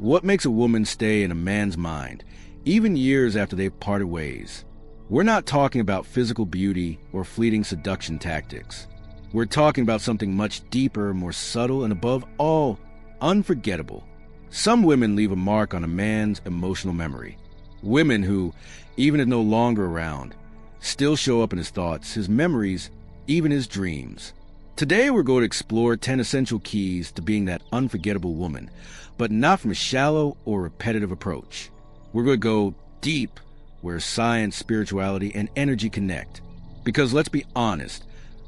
What makes a woman stay in a man's mind, even years after they've parted ways? We're not talking about physical beauty or fleeting seduction tactics. We're talking about something much deeper, more subtle, and above all, unforgettable. Some women leave a mark on a man's emotional memory. Women who, even if no longer around, still show up in his thoughts, his memories, even his dreams. Today we're going to explore 10 essential keys to being that unforgettable woman, but not from a shallow or repetitive approach. We're going to go deep where science, spirituality, and energy connect. Because let's be honest,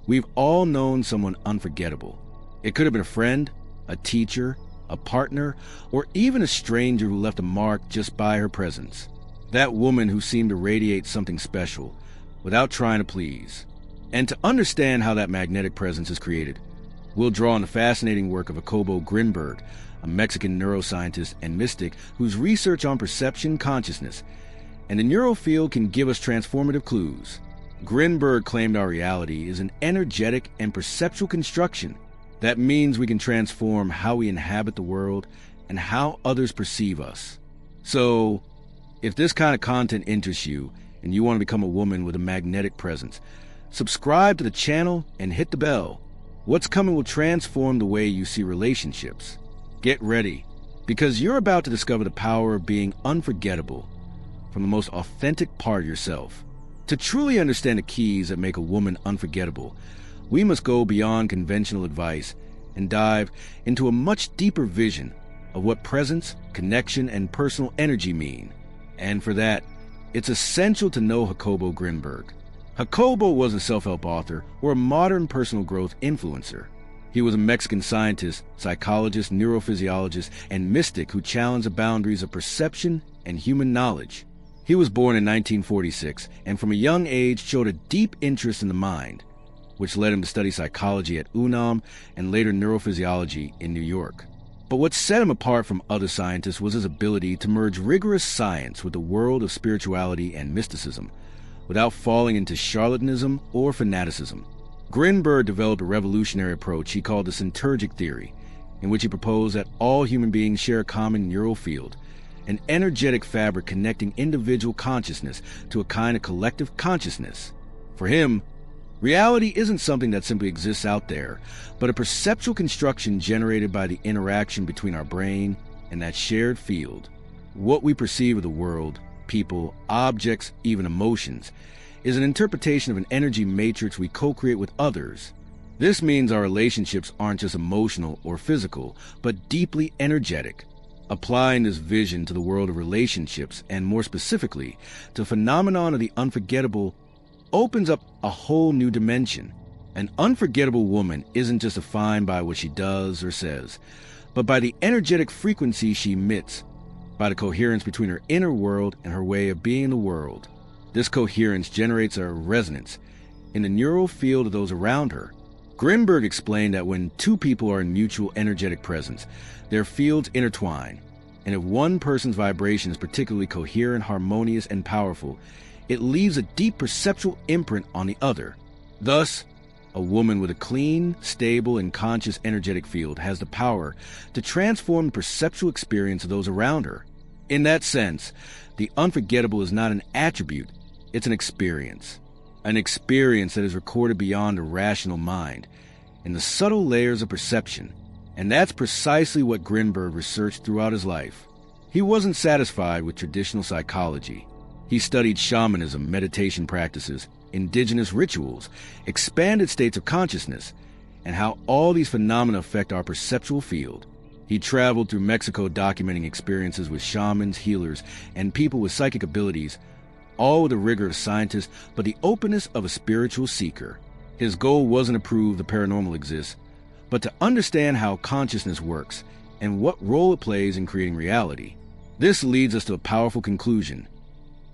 we've all known someone unforgettable. It could have been a friend, a teacher, a partner, or even a stranger who left a mark just by her presence. That woman who seemed to radiate something special without trying to please. And to understand how that magnetic presence is created, we'll draw on the fascinating work of Jacobo Grinberg, a Mexican neuroscientist and mystic whose research on perception consciousness and the neural field can give us transformative clues. Grinberg claimed our reality is an energetic and perceptual construction. That means we can transform how we inhabit the world and how others perceive us. So, if this kind of content interests you and you want to become a woman with a magnetic presence, subscribe to the channel and hit the bell. What's coming will transform the way you see relationships. Get ready, because you're about to discover the power of being unforgettable from the most authentic part of yourself. To truly understand the keys that make a woman unforgettable, we must go beyond conventional advice and dive into a much deeper vision of what presence, connection, and personal energy mean. And for that, it's essential to know Jacobo Grinberg. Jacobo was a self-help author or a modern personal growth influencer. He was a Mexican scientist, psychologist, neurophysiologist, and mystic who challenged the boundaries of perception and human knowledge. He was born in 1946 and from a young age showed a deep interest in the mind, which led him to study psychology at UNAM and later neurophysiology in New York. But what set him apart from other scientists was his ability to merge rigorous science with the world of spirituality and mysticism, without falling into charlatanism or fanaticism. Grinberg developed a revolutionary approach he called the synergic theory, in which he proposed that all human beings share a common neural field, an energetic fabric connecting individual consciousness to a kind of collective consciousness. For him, reality isn't something that simply exists out there, but a perceptual construction generated by the interaction between our brain and that shared field. What we perceive of the world, people, objects, even emotions, is an interpretation of an energy matrix we co-create with others. This means our relationships aren't just emotional or physical, but deeply energetic. Applying this vision to the world of relationships, and more specifically, to the phenomenon of the unforgettable, opens up a whole new dimension. An unforgettable woman isn't just defined by what she does or says, but by the energetic frequency she emits, by the coherence between her inner world and her way of being in the world. This coherence generates a resonance in the neural field of those around her. Grinberg explained that when two people are in mutual energetic presence, their fields intertwine, and if one person's vibration is particularly coherent, harmonious, and powerful, it leaves a deep perceptual imprint on the other. Thus, a woman with a clean, stable, and conscious energetic field has the power to transform the perceptual experience of those around her. In that sense, the unforgettable is not an attribute, it's an experience that is recorded beyond a rational mind, in the subtle layers of perception. And that's precisely what Grinberg researched throughout his life. He wasn't satisfied with traditional psychology. He studied shamanism, meditation practices, indigenous rituals, expanded states of consciousness, and how all these phenomena affect our perceptual field. He traveled through Mexico documenting experiences with shamans, healers, and people with psychic abilities, all with the rigor of a scientist, but the openness of a spiritual seeker. His goal wasn't to prove the paranormal exists, but to understand how consciousness works and what role it plays in creating reality. This leads us to a powerful conclusion.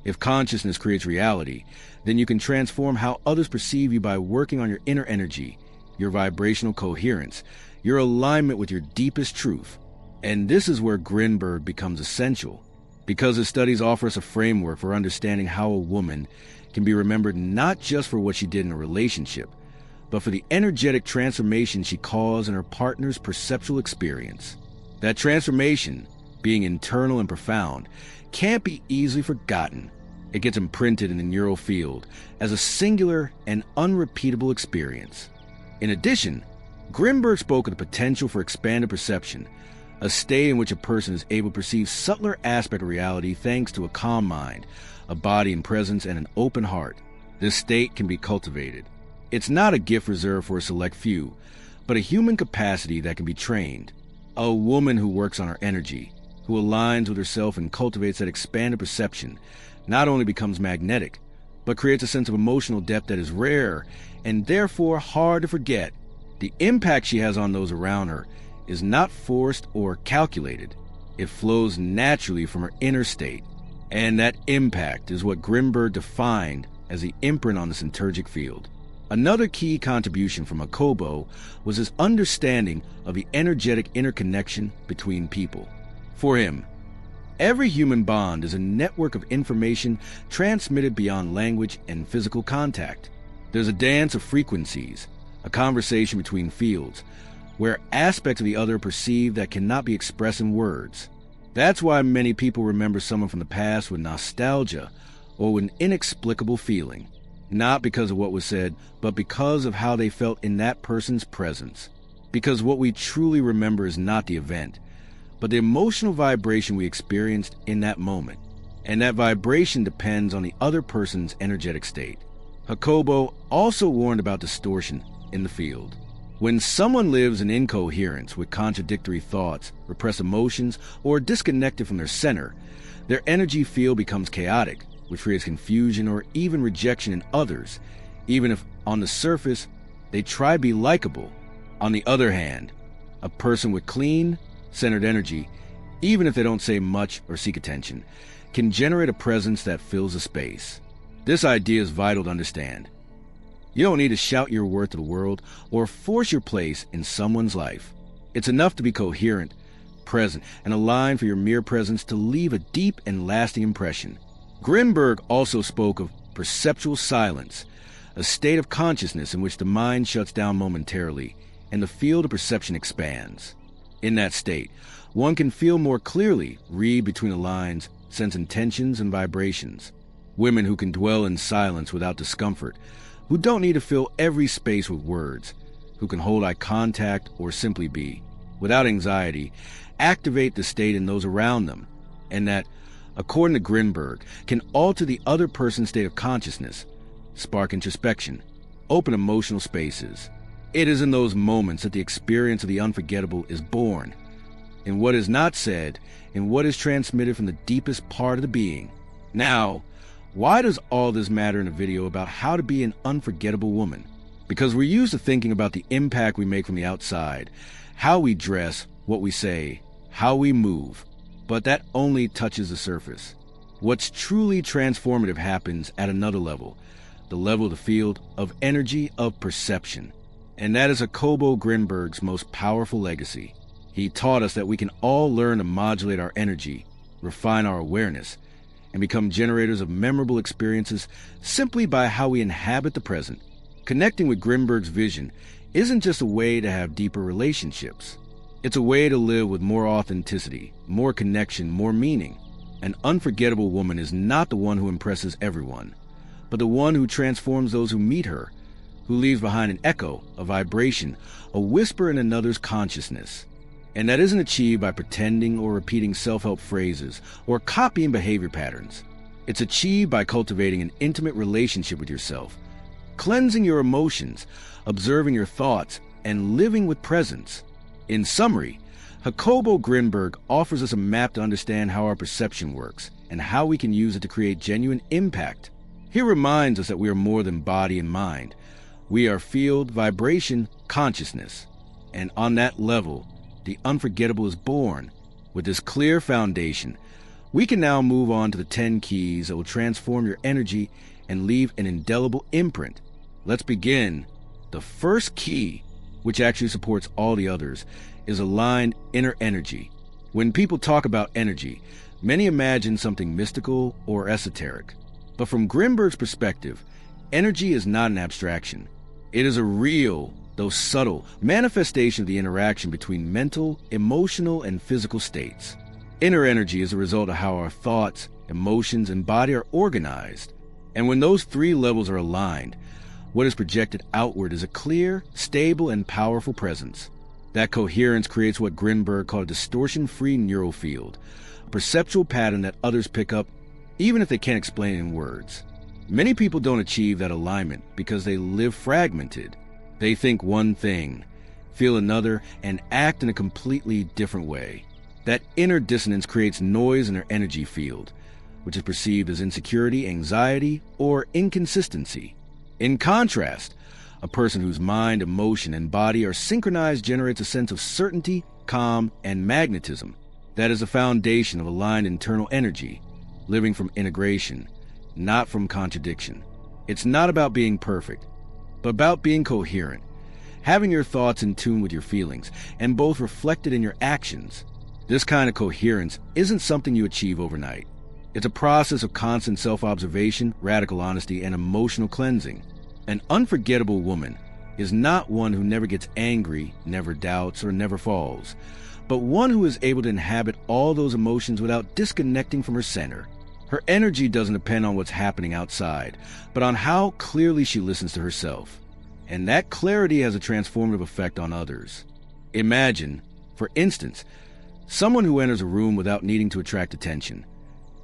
If consciousness creates reality, then you can transform how others perceive you by working on your inner energy, your vibrational coherence, your alignment with your deepest truth. And this is where Grinberg becomes essential, because his studies offer us a framework for understanding how a woman can be remembered not just for what she did in a relationship, but for the energetic transformation she caused in her partner's perceptual experience. That transformation being internal and profound, can't be easily forgotten. It gets imprinted in the neural field as a singular and unrepeatable experience. In addition, Grinberg spoke of the potential for expanded perception, a state in which a person is able to perceive subtler aspects of reality thanks to a calm mind, a body and presence, and an open heart. This state can be cultivated. It's not a gift reserved for a select few, but a human capacity that can be trained. A woman who works on her energy, who aligns with herself and cultivates that expanded perception, not only becomes magnetic, but creates a sense of emotional depth that is rare and therefore hard to forget. The impact she has on those around her is not forced or calculated. It flows naturally from her inner state, and that impact is what Grinberg defined as the imprint on the synturgic field. Another key contribution from Jacobo was his understanding of the energetic interconnection between people. For him, every human bond is a network of information transmitted beyond language and physical contact. There's a dance of frequencies, a conversation between fields, where aspects of the other are perceived that cannot be expressed in words. That's why many people remember someone from the past with nostalgia or with an inexplicable feeling, not because of what was said, but because of how they felt in that person's presence. Because what we truly remember is not the event, but the emotional vibration we experienced in that moment. And that vibration depends on the other person's energetic state. Jacobo also warned about distortion in the field. When someone lives in incoherence with contradictory thoughts, repressed emotions, or disconnected from their center, their energy field becomes chaotic, which creates confusion or even rejection in others, even if on the surface they try to be likable. On the other hand, a person with clean, centered energy, even if they don't say much or seek attention, can generate a presence that fills a space. This idea is vital to understand. You don't need to shout your worth to the world or force your place in someone's life. It's enough to be coherent, present, and aligned for your mere presence to leave a deep and lasting impression. Grinberg also spoke of perceptual silence, a state of consciousness in which the mind shuts down momentarily and the field of perception expands. In that state, one can feel more clearly, read between the lines, sense intentions and vibrations. Women who can dwell in silence without discomfort, who don't need to fill every space with words, who can hold eye contact or simply be, without anxiety, activate the state in those around them, and that, according to Grinberg, can alter the other person's state of consciousness, spark introspection, open emotional spaces. It is in those moments that the experience of the unforgettable is born, in what is not said, in what is transmitted from the deepest part of the being. Now, why does all this matter in a video about how to be an unforgettable woman? Because we're used to thinking about the impact we make from the outside, how we dress, what we say, how we move, but that only touches the surface. What's truly transformative happens at another level, the level of the field of energy of perception. And that is Jacobo Grinberg's most powerful legacy. He taught us that we can all learn to modulate our energy, refine our awareness, and become generators of memorable experiences simply by how we inhabit the present. Connecting with Grinberg's vision isn't just a way to have deeper relationships. It's a way to live with more authenticity, more connection, more meaning. An unforgettable woman is not the one who impresses everyone, but the one who transforms those who meet her, who leaves behind an echo, a vibration, a whisper in another's consciousness. And that isn't achieved by pretending or repeating self-help phrases or copying behavior patterns. It's achieved by cultivating an intimate relationship with yourself, cleansing your emotions, observing your thoughts, and living with presence. In summary, Jacobo Grinberg offers us a map to understand how our perception works and how we can use it to create genuine impact. He reminds us that we are more than body and mind. We are field, vibration, consciousness. And on that level, the unforgettable is born. With this clear foundation, we can now move on to the 10 keys that will transform your energy and leave an indelible imprint. Let's begin. The first key, which actually supports all the others, is aligned inner energy. When people talk about energy, many imagine something mystical or esoteric. But from Grinberg's perspective, energy is not an abstraction. It is a real, though subtle, manifestation of the interaction between mental, emotional, and physical states. Inner energy is a result of how our thoughts, emotions, and body are organized. And when those three levels are aligned, what is projected outward is a clear, stable, and powerful presence. That coherence creates what Grinberg called a distortion-free neural field, a perceptual pattern that others pick up even if they can't explain it in words. Many people don't achieve that alignment because they live fragmented. They think one thing, feel another, and act in a completely different way. That inner dissonance creates noise in their energy field, which is perceived as insecurity, anxiety, or inconsistency. In contrast, a person whose mind, emotion, and body are synchronized generates a sense of certainty, calm, and magnetism. That is the foundation of aligned internal energy, living from integration, not from contradiction. It's not about being perfect, but about being coherent, having your thoughts in tune with your feelings, and both reflected in your actions. This kind of coherence isn't something you achieve overnight. It's a process of constant self-observation, radical honesty, and emotional cleansing. An unforgettable woman is not one who never gets angry, never doubts, or never falls, but one who is able to inhabit all those emotions without disconnecting from her center. Her energy doesn't depend on what's happening outside, but on how clearly she listens to herself. And that clarity has a transformative effect on others. Imagine, for instance, someone who enters a room without needing to attract attention,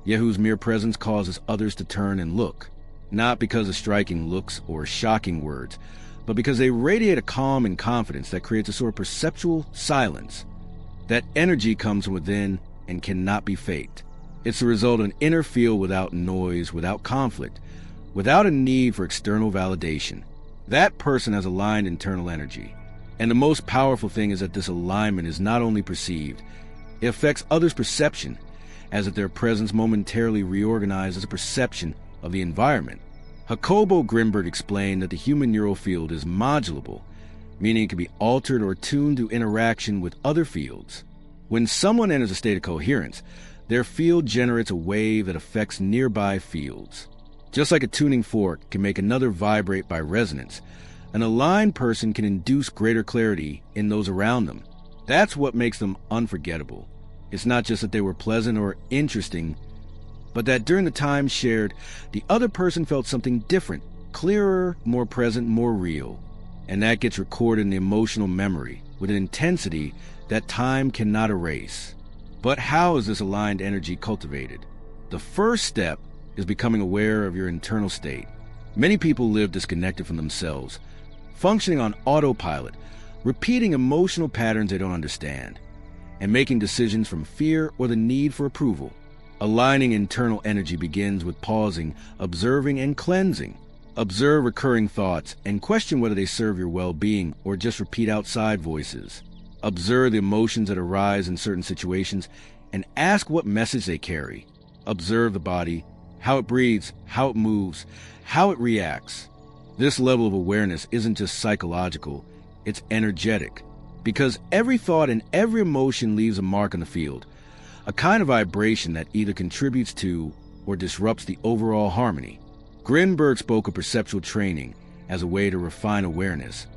yet whose mere presence causes others to turn and look, not because of striking looks or shocking words, but because they radiate a calm and confidence that creates a sort of perceptual silence. That energy comes from within and cannot be faked. It's the result of an inner field without noise, without conflict, without a need for external validation. That person has aligned internal energy. And the most powerful thing is that this alignment is not only perceived, it affects others' perception, as if their presence momentarily reorganizes a perception of the environment. Jacobo Grinberg explained that the human neural field is modulable, meaning it can be altered or tuned to interaction with other fields. When someone enters a state of coherence, their field generates a wave that affects nearby fields. Just like a tuning fork can make another vibrate by resonance, an aligned person can induce greater clarity in those around them. That's what makes them unforgettable. It's not just that they were pleasant or interesting, but that during the time shared, the other person felt something different, clearer, more present, more real. And that gets recorded in the emotional memory with an intensity that time cannot erase. But how is this aligned energy cultivated? The first step is becoming aware of your internal state. Many people live disconnected from themselves, functioning on autopilot, repeating emotional patterns they don't understand, and making decisions from fear or the need for approval. Aligning internal energy begins with pausing, observing, and cleansing. Observe recurring thoughts and question whether they serve your well-being or just repeat outside voices. Observe the emotions that arise in certain situations and ask what message they carry. Observe the body, how it breathes, how it moves, how it reacts. This level of awareness isn't just psychological, it's energetic, because every thought and every emotion leaves a mark on the field, a kind of vibration that either contributes to or disrupts the overall harmony. Grinberg spoke of perceptual training as a way to refine awareness,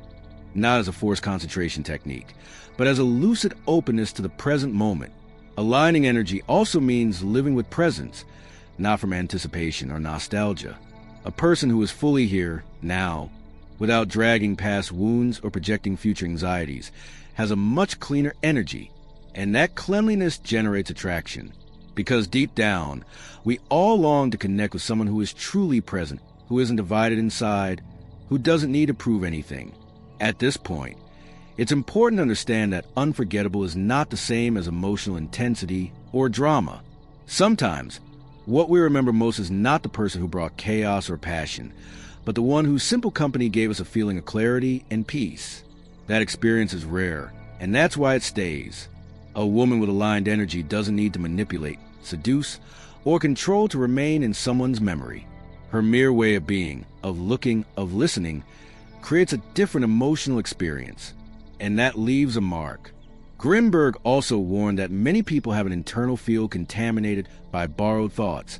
not as a forced concentration technique, but as a lucid openness to the present moment. Aligning energy also means living with presence, not from anticipation or nostalgia. A person who is fully here, now, without dragging past wounds or projecting future anxieties, has a much cleaner energy, and that cleanliness generates attraction. Because deep down, we all long to connect with someone who is truly present, who isn't divided inside, who doesn't need to prove anything. At this point, it's important to understand that unforgettable is not the same as emotional intensity or drama. Sometimes, what we remember most is not the person who brought chaos or passion, but the one whose simple company gave us a feeling of clarity and peace. That experience is rare, and that's why it stays. A woman with aligned energy doesn't need to manipulate, seduce, or control to remain in someone's memory. Her mere way of being, of looking, of listening, creates a different emotional experience, and that leaves a mark. Grinberg also warned that many people have an internal field contaminated by borrowed thoughts,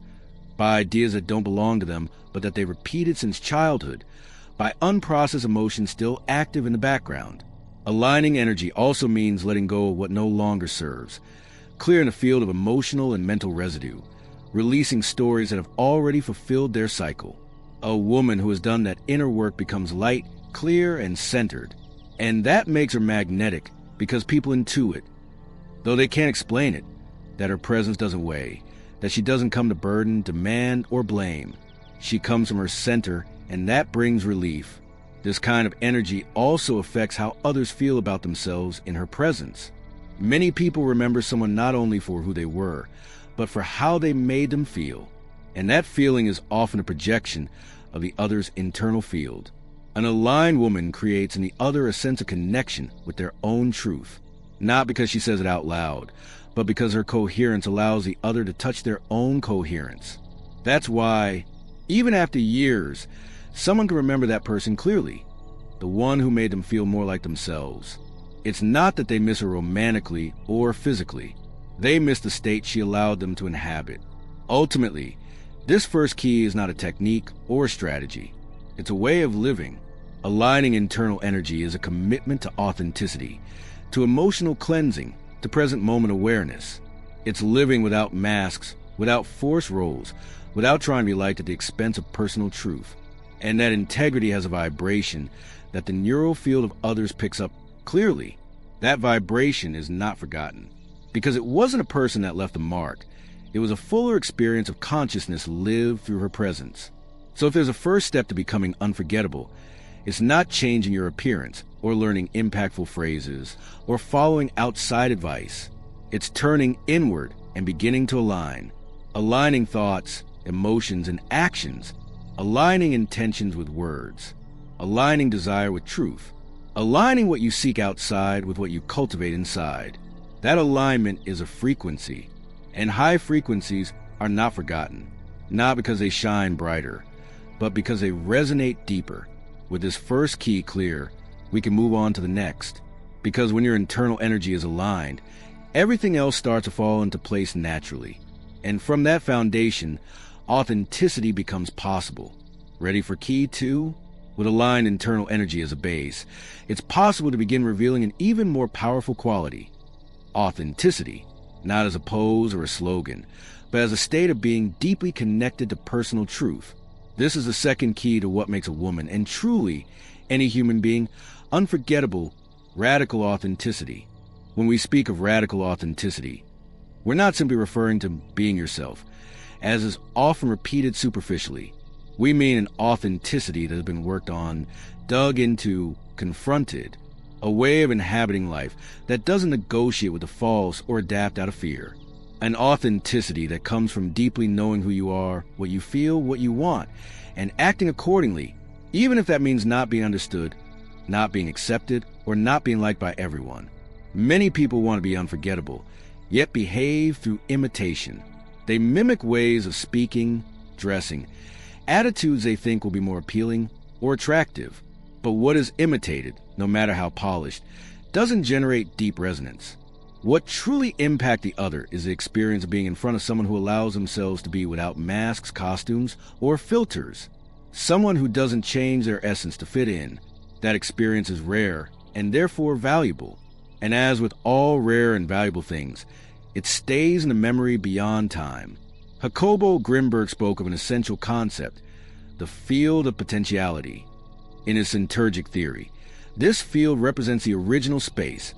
by ideas that don't belong to them but that they repeated since childhood, by unprocessed emotions still active in the background. Aligning energy also means letting go of what no longer serves, clearing the field of emotional and mental residue, releasing stories that have already fulfilled their cycle. A woman who has done that inner work becomes light, clear, and centered. And that makes her magnetic because people intuit, though they can't explain it, that her presence doesn't weigh, that she doesn't come to burden, demand, or blame. She comes from her center, and that brings relief. This kind of energy also affects how others feel about themselves in her presence. Many people remember someone not only for who they were, but for how they made them feel. And that feeling is often a projection of the other's internal field. An aligned woman creates in the other a sense of connection with their own truth, not because she says it out loud, but because her coherence allows the other to touch their own coherence. That's why, even after years, someone can remember that person clearly, the one who made them feel more like themselves. It's not that they miss her romantically or physically. They miss the state she allowed them to inhabit. Ultimately, this first key is not a technique or a strategy. It's a way of living. Aligning internal energy is a commitment to authenticity, to emotional cleansing, to present moment awareness. It's living without masks, without forced roles, without trying to be liked at the expense of personal truth. And that integrity has a vibration that the neural field of others picks up clearly. That vibration is not forgotten, because it wasn't a person that left a mark. It was a fuller experience of consciousness lived through her presence. So if there's a first step to becoming unforgettable, it's not changing your appearance or learning impactful phrases or following outside advice. It's turning inward and beginning to align. Aligning thoughts, emotions, and actions. Aligning intentions with words. Aligning desire with truth. Aligning what you seek outside with what you cultivate inside. That alignment is a frequency, and high frequencies are not forgotten, not because they shine brighter, but because they resonate deeper. With this first key clear, we can move on to the next, because when your internal energy is aligned, everything else starts to fall into place naturally. And from that foundation, authenticity becomes possible. Ready for key 2? With aligned internal energy as a base, it's possible to begin revealing an even more powerful quality: authenticity, not as a pose or a slogan, but as a state of being deeply connected to personal truth. This is the second key to what makes a woman, and truly any human being, unforgettable, radical authenticity. When we speak of radical authenticity, we're not simply referring to being yourself, as is often repeated superficially. We mean an authenticity that has been worked on, dug into, confronted, a way of inhabiting life that doesn't negotiate with the false or adapt out of fear. An authenticity that comes from deeply knowing who you are, what you feel, what you want, and acting accordingly, even if that means not being understood, not being accepted, or not being liked by everyone. Many people want to be unforgettable, yet behave through imitation. They mimic ways of speaking, dressing, attitudes they think will be more appealing or attractive. But what is imitated, no matter how polished, doesn't generate deep resonance. What truly impacts the other is the experience of being in front of someone who allows themselves to be without masks, costumes, or filters. Someone who doesn't change their essence to fit in. That experience is rare and therefore valuable. And as with all rare and valuable things, it stays in the memory beyond time. Jacobo Grinberg spoke of an essential concept, the field of potentiality. In his synergic theory, this field represents the original space,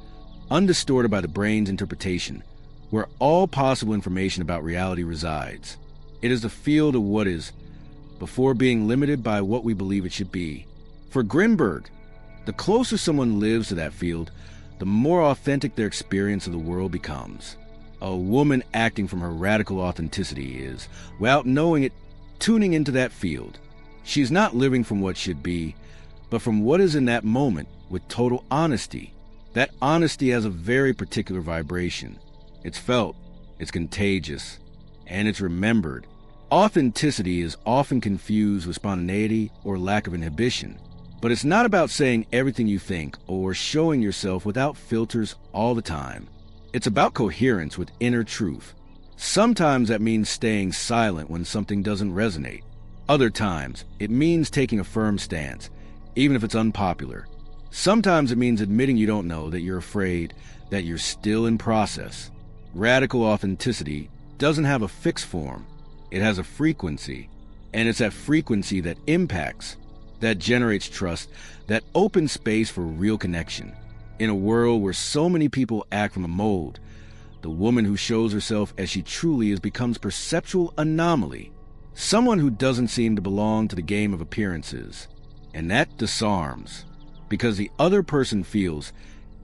undistorted by the brain's interpretation, where all possible information about reality resides. It is the field of what is, before being limited by what we believe it should be. For Grinberg, the closer someone lives to that field, the more authentic their experience of the world becomes. A woman acting from her radical authenticity is, without knowing it, tuning into that field. She's not living from what should be, but from what is in that moment with total honesty. That honesty has a very particular vibration. It's felt, it's contagious, and it's remembered. Authenticity is often confused with spontaneity or lack of inhibition. But it's not about saying everything you think or showing yourself without filters all the time. It's about coherence with inner truth. Sometimes that means staying silent when something doesn't resonate. Other times, it means taking a firm stance, even if it's unpopular. Sometimes it means admitting you don't know, that you're afraid, that you're still in process. Radical authenticity doesn't have a fixed form. It has a frequency, and it's that frequency that impacts, that generates trust, that opens space for real connection. In a world where so many people act from a mold, the woman who shows herself as she truly is becomes perceptual anomaly, someone who doesn't seem to belong to the game of appearances. And that disarms, because the other person feels,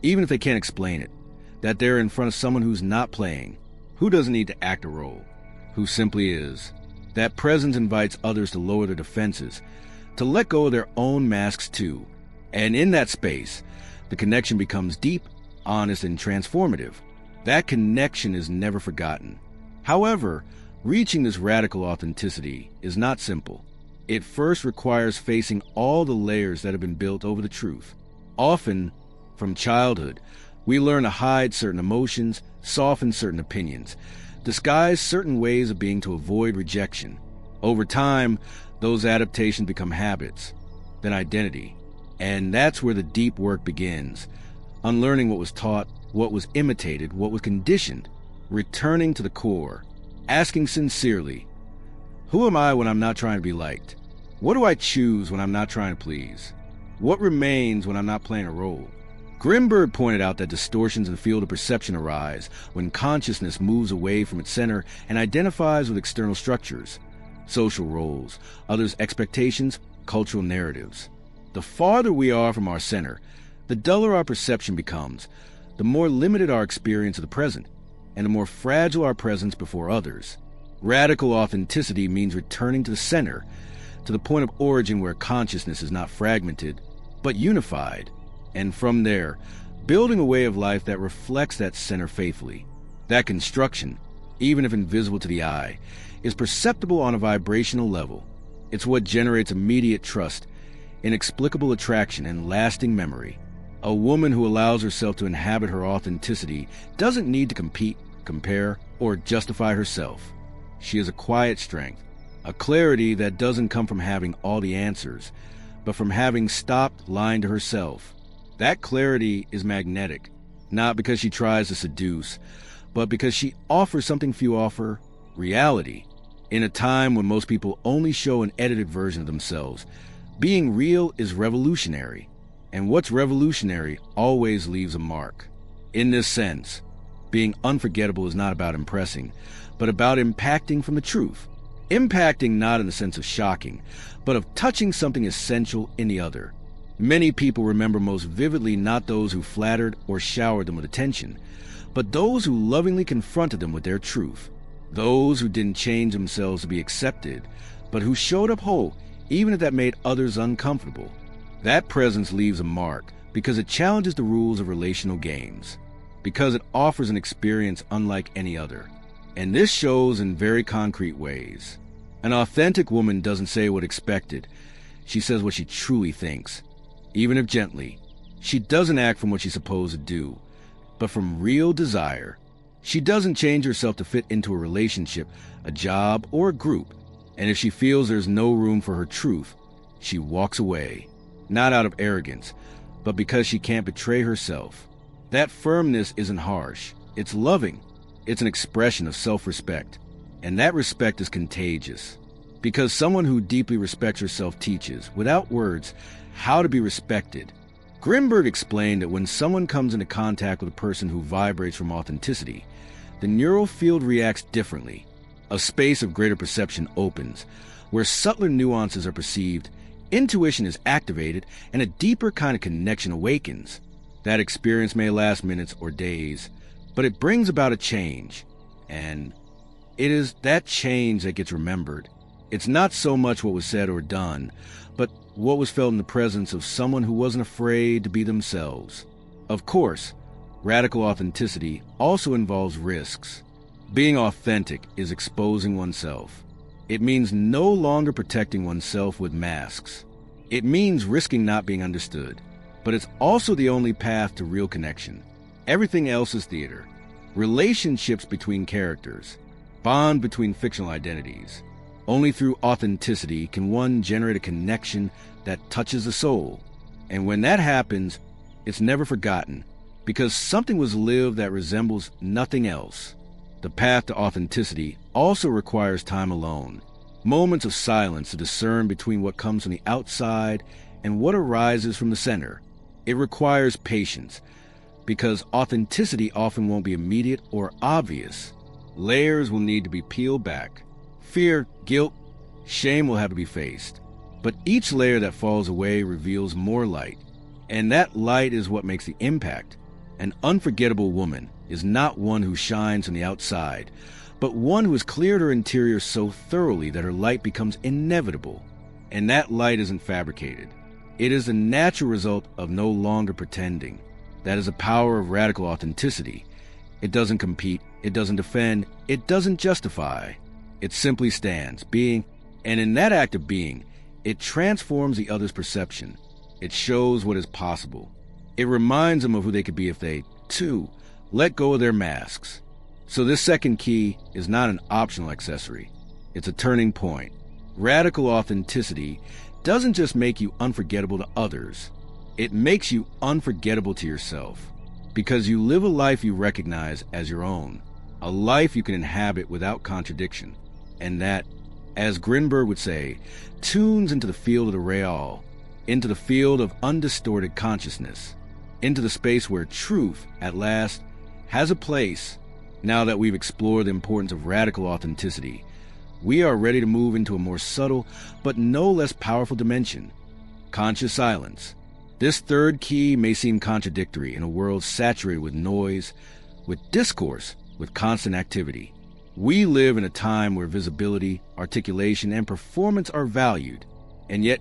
even if they can't explain it, that they're in front of someone who's not playing, who doesn't need to act a role, who simply is. That presence invites others to lower their defenses, to let go of their own masks too. And in that space, the connection becomes deep, honest, and transformative. That connection is never forgotten. However, reaching this radical authenticity is not simple. It first requires facing all the layers that have been built over the truth. Often, from childhood, we learn to hide certain emotions, soften certain opinions, disguise certain ways of being to avoid rejection. Over time, those adaptations become habits, then identity. And that's where the deep work begins. Unlearning what was taught, what was imitated, what was conditioned, returning to the core, asking sincerely, who am I when I'm not trying to be liked? What do I choose when I'm not trying to please? What remains when I'm not playing a role? Grinberg pointed out that distortions in the field of perception arise when consciousness moves away from its center and identifies with external structures, social roles, others' expectations, cultural narratives. The farther we are from our center, the duller our perception becomes, the more limited our experience of the present, and the more fragile our presence before others. Radical authenticity means returning to the center, to the point of origin where consciousness is not fragmented, but unified. And from there, building a way of life that reflects that center faithfully. That construction, even if invisible to the eye, is perceptible on a vibrational level. It's what generates immediate trust, inexplicable attraction, and lasting memory. A woman who allows herself to inhabit her authenticity doesn't need to compete, compare, or justify herself. She is a quiet strength, a clarity that doesn't come from having all the answers, but from having stopped lying to herself. That clarity is magnetic, not because she tries to seduce, but because she offers something few offer, reality. In a time when most people only show an edited version of themselves, being real is revolutionary, and what's revolutionary always leaves a mark. In this sense, being unforgettable is not about impressing, but about impacting from the truth. Impacting not in the sense of shocking, but of touching something essential in the other. Many people remember most vividly not those who flattered or showered them with attention, but those who lovingly confronted them with their truth. Those who didn't change themselves to be accepted, but who showed up whole, even if that made others uncomfortable. That presence leaves a mark because it challenges the rules of relational games, because it offers an experience unlike any other. And this shows in very concrete ways. An authentic woman doesn't say what expected. She says what she truly thinks. Even if gently, she doesn't act from what she's supposed to do, but from real desire. She doesn't change herself to fit into a relationship, a job, or a group. And if she feels there's no room for her truth, she walks away, not out of arrogance, but because she can't betray herself. That firmness isn't harsh. It's loving. It's an expression of self-respect. And that respect is contagious, because someone who deeply respects herself teaches, without words, how to be respected. Grinberg explained that when someone comes into contact with a person who vibrates from authenticity, the neural field reacts differently. A space of greater perception opens, where subtler nuances are perceived, intuition is activated, and a deeper kind of connection awakens. That experience may last minutes or days, but it brings about a change, and it is that change that gets remembered. It's not so much what was said or done, but what was felt in the presence of someone who wasn't afraid to be themselves. Of course, radical authenticity also involves risks. Being authentic is exposing oneself. It means no longer protecting oneself with masks. It means risking not being understood, but it's also the only path to real connection. Everything else is theater. Relationships between characters, bond between fictional identities. Only through authenticity can one generate a connection that touches the soul. And when that happens, it's never forgotten, because something was lived that resembles nothing else. The path to authenticity also requires time alone, moments of silence to discern between what comes from the outside and what arises from the center. It requires patience, because authenticity often won't be immediate or obvious. Layers will need to be peeled back. Fear, guilt, shame will have to be faced. But each layer that falls away reveals more light, and that light is what makes the impact. An unforgettable woman is not one who shines from the outside, but one who has cleared her interior so thoroughly that her light becomes inevitable. And that light isn't fabricated. It is the natural result of no longer pretending. That is the power of radical authenticity. It doesn't compete, it doesn't defend, it doesn't justify. It simply stands, being, and in that act of being, it transforms the other's perception. It shows what is possible. It reminds them of who they could be if they, too, let go of their masks. So this second key is not an optional accessory. It's a turning point. Radical authenticity doesn't just make you unforgettable to others. It makes you unforgettable to yourself, because you live a life you recognize as your own, a life you can inhabit without contradiction, and that, as Grinberg would say, tunes into the field of the real, into the field of undistorted consciousness, into the space where truth, at last, has a place. Now that we've explored the importance of radical authenticity, we are ready to move into a more subtle but no less powerful dimension: conscious silence. This third key may seem contradictory in a world saturated with noise, with discourse, with constant activity. We live in a time where visibility, articulation, and performance are valued, and yet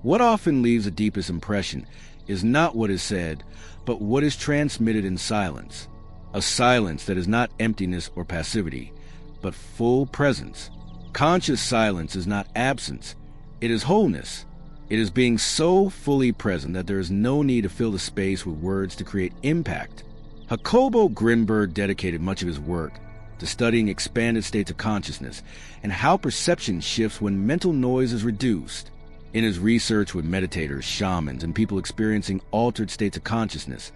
what often leaves the deepest impression is not what is said, but what is transmitted in silence. A silence that is not emptiness or passivity, but full presence. Conscious silence is not absence, it is wholeness. It is being so fully present that there is no need to fill the space with words to create impact. Jacobo Grinberg dedicated much of his work to studying expanded states of consciousness and how perception shifts when mental noise is reduced. In his research with meditators, shamans, and people experiencing altered states of consciousness,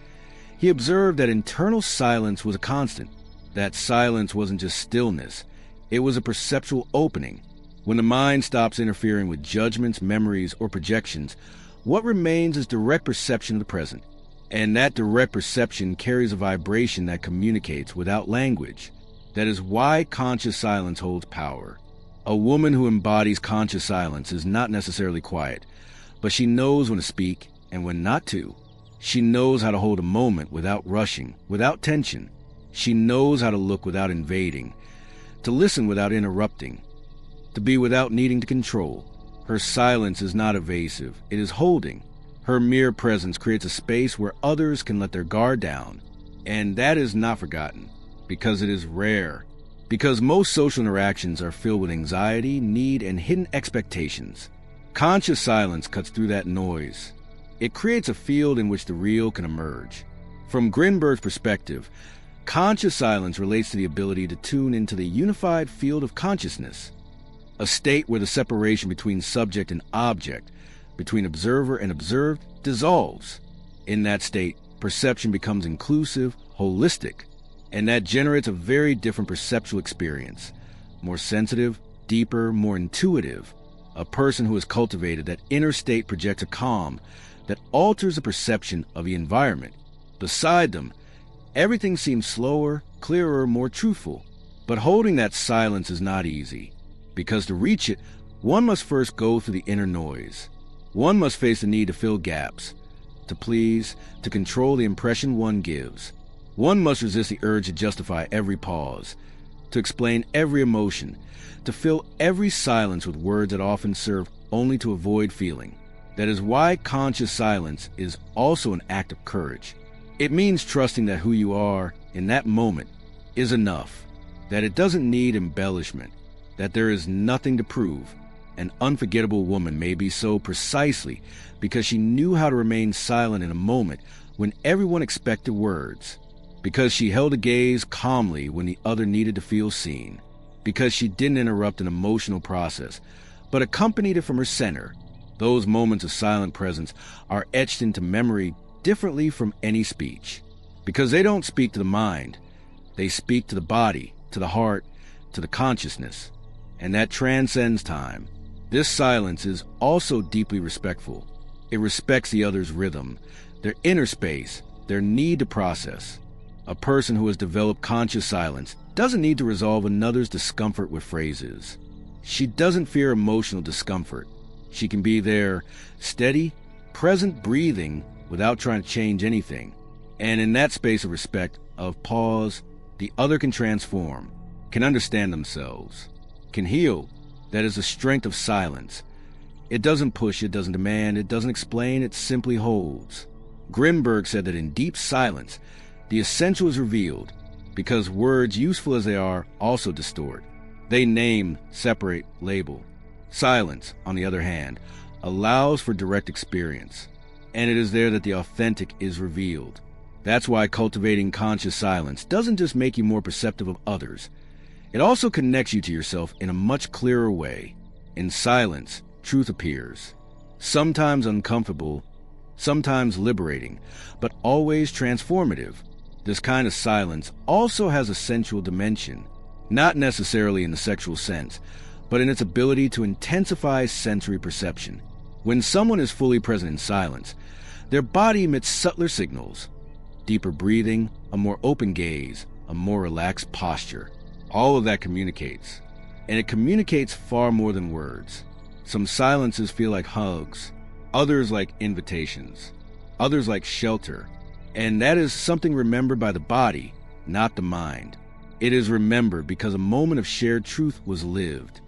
he observed that internal silence was a constant. That silence wasn't just stillness, it was a perceptual opening. When the mind stops interfering with judgments, memories, or projections, what remains is direct perception of the present. And that direct perception carries a vibration that communicates without language. That is why conscious silence holds power. A woman who embodies conscious silence is not necessarily quiet, but she knows when to speak and when not to. She knows how to hold a moment without rushing, without tension. She knows how to look without invading, to listen without interrupting, to be without needing to control. Her silence is not evasive, it is holding. Her mere presence creates a space where others can let their guard down. And that is not forgotten, because it is rare. Because most social interactions are filled with anxiety, need, and hidden expectations. Conscious silence cuts through that noise. It creates a field in which the real can emerge. From Grinberg's perspective, conscious silence relates to the ability to tune into the unified field of consciousness, a state where the separation between subject and object, between observer and observed, dissolves. In that state, perception becomes inclusive, holistic, and that generates a very different perceptual experience, more sensitive, deeper, more intuitive. A person who has cultivated that inner state projects a calm that alters the perception of the environment. Beside them, everything seems slower, clearer, more truthful. But holding that silence is not easy, because to reach it, one must first go through the inner noise. One must face the need to fill gaps, to please, to control the impression one gives. One must resist the urge to justify every pause, to explain every emotion, to fill every silence with words that often serve only to avoid feeling. That is why conscious silence is also an act of courage. It means trusting that who you are in that moment is enough, that it doesn't need embellishment, that there is nothing to prove. An unforgettable woman may be so precisely because she knew how to remain silent in a moment when everyone expected words, because she held a gaze calmly when the other needed to feel seen, because she didn't interrupt an emotional process, but accompanied it from her center. Those moments of silent presence are etched into memory differently from any speech, because they don't speak to the mind, they speak to the body, to the heart, to the consciousness, and that transcends time. This silence is also deeply respectful. It respects the other's rhythm, their inner space, their need to process. A person who has developed conscious silence doesn't need to resolve another's discomfort with phrases. She doesn't fear emotional discomfort. She can be there, steady, present, breathing, without trying to change anything. And in that space of respect, of pause, the other can transform, can understand themselves, can heal. That is the strength of silence. It doesn't push, it doesn't demand, it doesn't explain, it simply holds. Grinberg said that in deep silence, the essential is revealed, because words, useful as they are, also distort. They name, separate, label. Silence, on the other hand, allows for direct experience, and it is there that the authentic is revealed. That's why cultivating conscious silence doesn't just make you more perceptive of others. It also connects you to yourself in a much clearer way. In silence, truth appears. Sometimes uncomfortable, sometimes liberating, but always transformative. This kind of silence also has a sensual dimension, not necessarily in the sexual sense, but in its ability to intensify sensory perception. When someone is fully present in silence, their body emits subtler signals. Deeper breathing, a more open gaze, a more relaxed posture. All of that communicates. And it communicates far more than words. Some silences feel like hugs, others like invitations, others like shelter. And that is something remembered by the body, not the mind. It is remembered because a moment of shared truth was lived.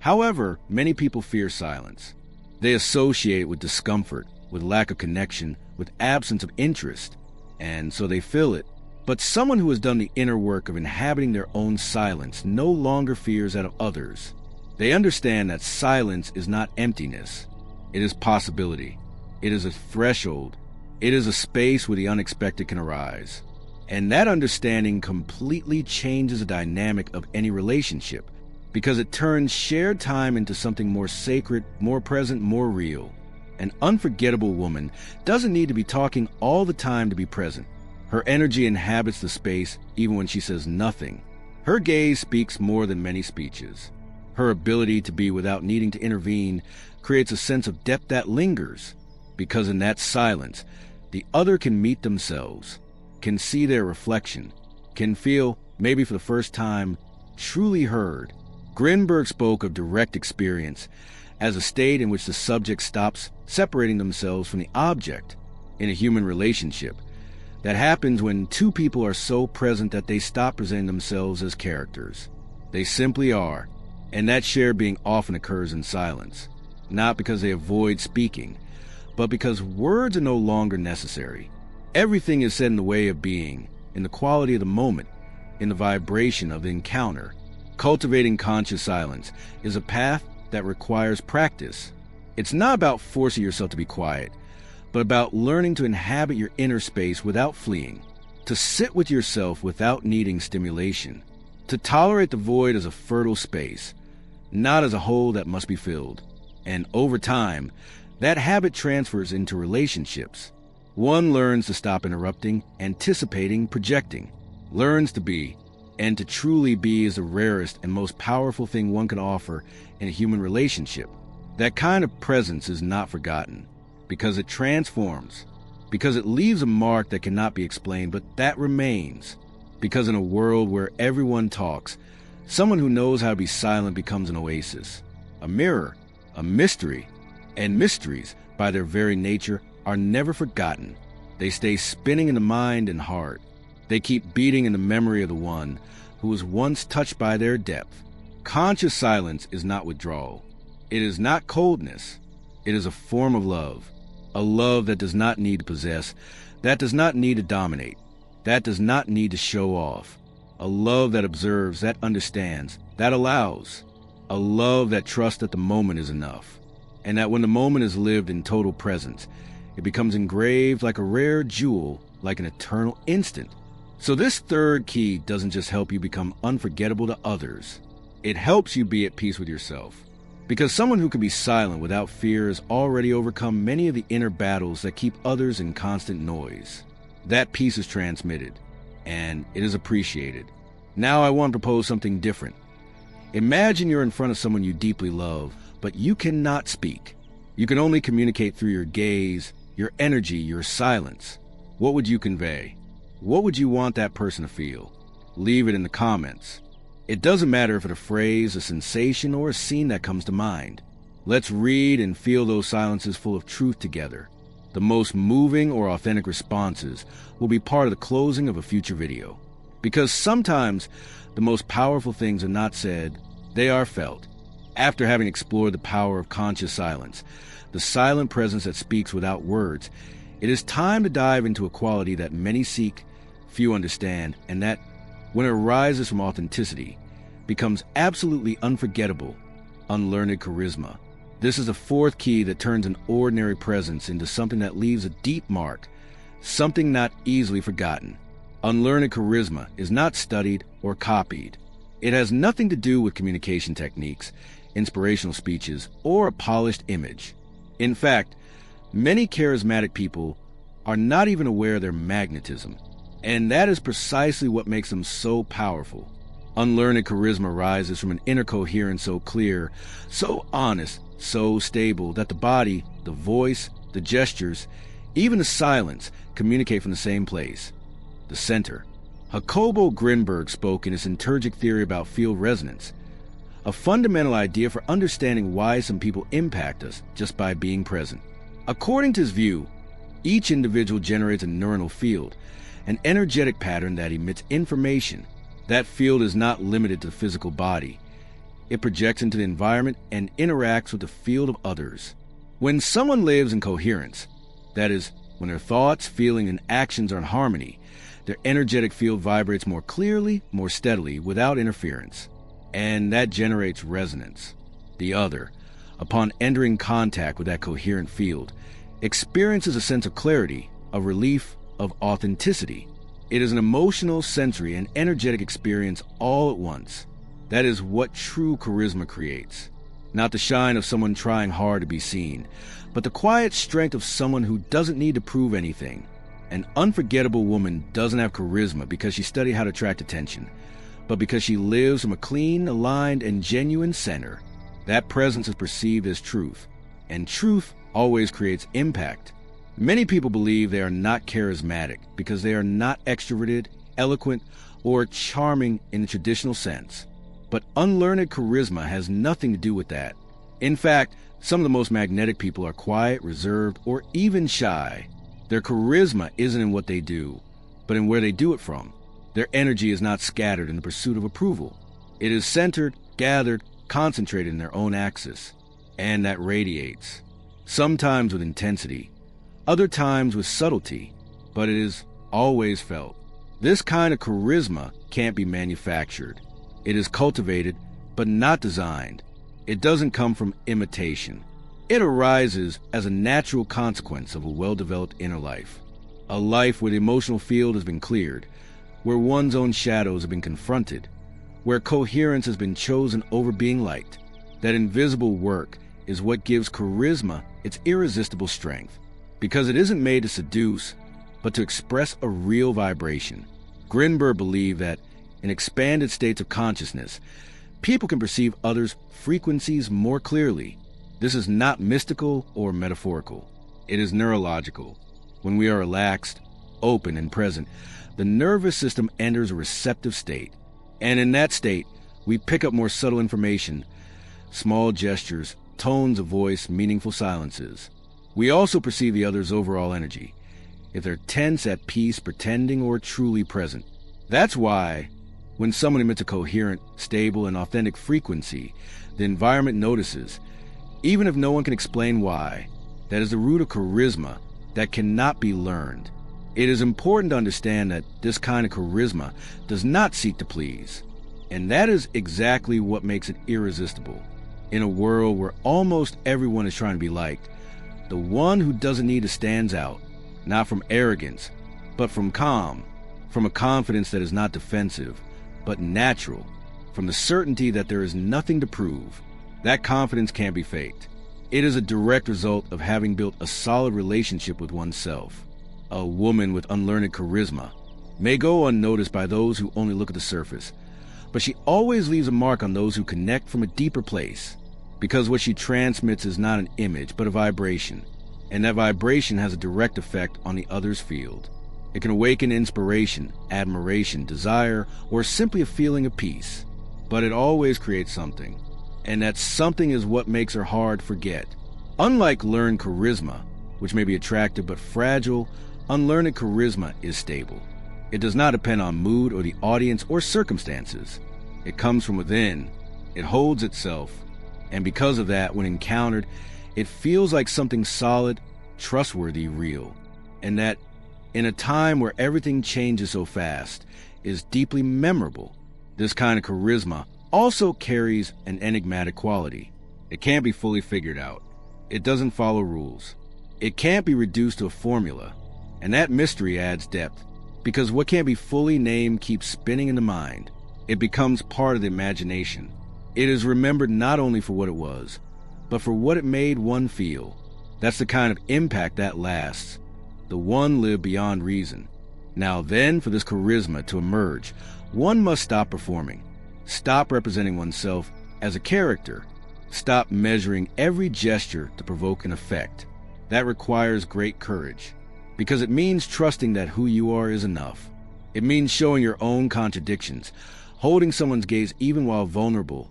However, many people fear silence. They associate it with discomfort, with lack of connection, with absence of interest, and so they feel it. But someone who has done the inner work of inhabiting their own silence no longer fears that of others. They understand that silence is not emptiness. It is possibility. It is a threshold. It is a space where the unexpected can arise. And that understanding completely changes the dynamic of any relationship, because it turns shared time into something more sacred, more present, more real. An unforgettable woman doesn't need to be talking all the time to be present. Her energy inhabits the space even when she says nothing. Her gaze speaks more than many speeches. Her ability to be without needing to intervene creates a sense of depth that lingers, because in that silence, the other can meet themselves, can see their reflection, can feel, maybe for the first time, truly heard. Grinberg spoke of direct experience as a state in which the subject stops separating themselves from the object in a human relationship. That happens when two people are so present that they stop presenting themselves as characters. They simply are, and that shared being often occurs in silence, not because they avoid speaking, but because words are no longer necessary. Everything is said in the way of being, in the quality of the moment, in the vibration of the encounter. Cultivating conscious silence is a path that requires practice. It's not about forcing yourself to be quiet, but about learning to inhabit your inner space without fleeing, to sit with yourself without needing stimulation, to tolerate the void as a fertile space, not as a hole that must be filled. And over time, that habit transfers into relationships. One learns to stop interrupting, anticipating, projecting, learns to be, and to truly be is the rarest and most powerful thing one can offer in a human relationship. That kind of presence is not forgotten, because it transforms, because it leaves a mark that cannot be explained, but that remains. Because in a world where everyone talks, someone who knows how to be silent becomes an oasis, a mirror, a mystery, and mysteries, by their very nature, are never forgotten. They stay spinning in the mind and heart. They keep beating in the memory of the one who was once touched by their depth. Conscious silence is not withdrawal. It is not coldness. It is a form of love. A love that does not need to possess, that does not need to dominate, that does not need to show off. A love that observes, that understands, that allows. A love that trusts that the moment is enough, and that when the moment is lived in total presence, it becomes engraved like a rare jewel, like an eternal instant. So this third key doesn't just help you become unforgettable to others. It helps you be at peace with yourself. Because someone who can be silent without fear has already overcome many of the inner battles that keep others in constant noise. That peace is transmitted, and it is appreciated. Now I want to propose something different. Imagine you're in front of someone you deeply love, but you cannot speak. You can only communicate through your gaze, your energy, your silence. What would you convey? What would you want that person to feel? Leave it in the comments. It doesn't matter if it's a phrase, a sensation, or a scene that comes to mind. Let's read and feel those silences full of truth together. The most moving or authentic responses will be part of the closing of a future video. Because sometimes the most powerful things are not said, they are felt. After having explored the power of conscious silence, the silent presence that speaks without words, it is time to dive into a quality that many seek, few understand, and that, when it arises from authenticity, becomes absolutely unforgettable, unlearned charisma. This is the fourth key that turns an ordinary presence into something that leaves a deep mark, something not easily forgotten. Unlearned charisma is not studied or copied. It has nothing to do with communication techniques, inspirational speeches, or a polished image. In fact, many charismatic people are not even aware of their magnetism, and that is precisely what makes them so powerful. Unlearned charisma rises from an inner coherence so clear, so honest, so stable that the body, the voice, the gestures, even the silence communicate from the same place, the center. Jacobo Grinberg spoke in his enturgic theory about field resonance, a fundamental idea for understanding why some people impact us just by being present. According to his view, each individual generates a neuronal field, an energetic pattern that emits information. That field is not limited to the physical body. It projects into the environment and interacts with the field of others. When someone lives in coherence, that is, when their thoughts, feelings, and actions are in harmony, their energetic field vibrates more clearly, more steadily, without interference. And that generates resonance. The other, upon entering contact with that coherent field, experiences a sense of clarity, of relief, of authenticity. It is an emotional, sensory, and energetic experience all at once. That is what true charisma creates. Not the shine of someone trying hard to be seen, but the quiet strength of someone who doesn't need to prove anything. An unforgettable woman doesn't have charisma because she studied how to attract attention, but because she lives from a clean, aligned, and genuine center. That presence is perceived as truth, and truth always creates impact. Many people believe they are not charismatic because they are not extroverted, eloquent, or charming in the traditional sense. But unlearned charisma has nothing to do with that. In fact, some of the most magnetic people are quiet, reserved, or even shy. Their charisma isn't in what they do, but in where they do it from. Their energy is not scattered in the pursuit of approval. It is centered, gathered, concentrated in their own axis, and that radiates. Sometimes with intensity, other times with subtlety, but it is always felt. This kind of charisma can't be manufactured. It is cultivated, but not designed. It doesn't come from imitation. It arises as a natural consequence of a well-developed inner life. A life where the emotional field has been cleared, where one's own shadows have been confronted, where coherence has been chosen over being liked. That invisible work is what gives charisma its irresistible strength, because it isn't made to seduce, but to express a real vibration. Grinberg believed that in expanded states of consciousness, people can perceive others' frequencies more clearly. This is not mystical or metaphorical. It is neurological. When we are relaxed, open, and present, the nervous system enters a receptive state. And in that state, we pick up more subtle information, small gestures, tones of voice, meaningful silences. We also perceive the other's overall energy, if they're tense, at peace, pretending, or truly present. That's why, when someone emits a coherent, stable, and authentic frequency, the environment notices, even if no one can explain why. That is the root of charisma that cannot be learned. It is important to understand that this kind of charisma does not seek to please, and that is exactly what makes it irresistible. In a world where almost everyone is trying to be liked, the one who doesn't need to stands out, not from arrogance, but from calm, from a confidence that is not defensive, but natural, from the certainty that there is nothing to prove. That confidence can't be faked. It is a direct result of having built a solid relationship with oneself. A woman with unlearned charisma may go unnoticed by those who only look at the surface, but she always leaves a mark on those who connect from a deeper place, because what she transmits is not an image, but a vibration, and that vibration has a direct effect on the other's field. It can awaken inspiration, admiration, desire, or simply a feeling of peace, but it always creates something, and that something is what makes her hard to forget. Unlike learned charisma, which may be attractive but fragile, unlearned charisma is stable. It does not depend on mood or the audience or circumstances. It comes from within. It holds itself. And because of that, when encountered, it feels like something solid, trustworthy, real. And that, in a time where everything changes so fast, is deeply memorable. This kind of charisma also carries an enigmatic quality. It can't be fully figured out. It doesn't follow rules. It can't be reduced to a formula. And that mystery adds depth, because what can't be fully named keeps spinning in the mind. It becomes part of the imagination. It is remembered not only for what it was, but for what it made one feel. That's the kind of impact that lasts. The one lived beyond reason. Now then, for this charisma to emerge, one must stop performing, stop representing oneself as a character, stop measuring every gesture to provoke an effect. That requires great courage, because it means trusting that who you are is enough. It means showing your own contradictions, holding someone's gaze even while vulnerable,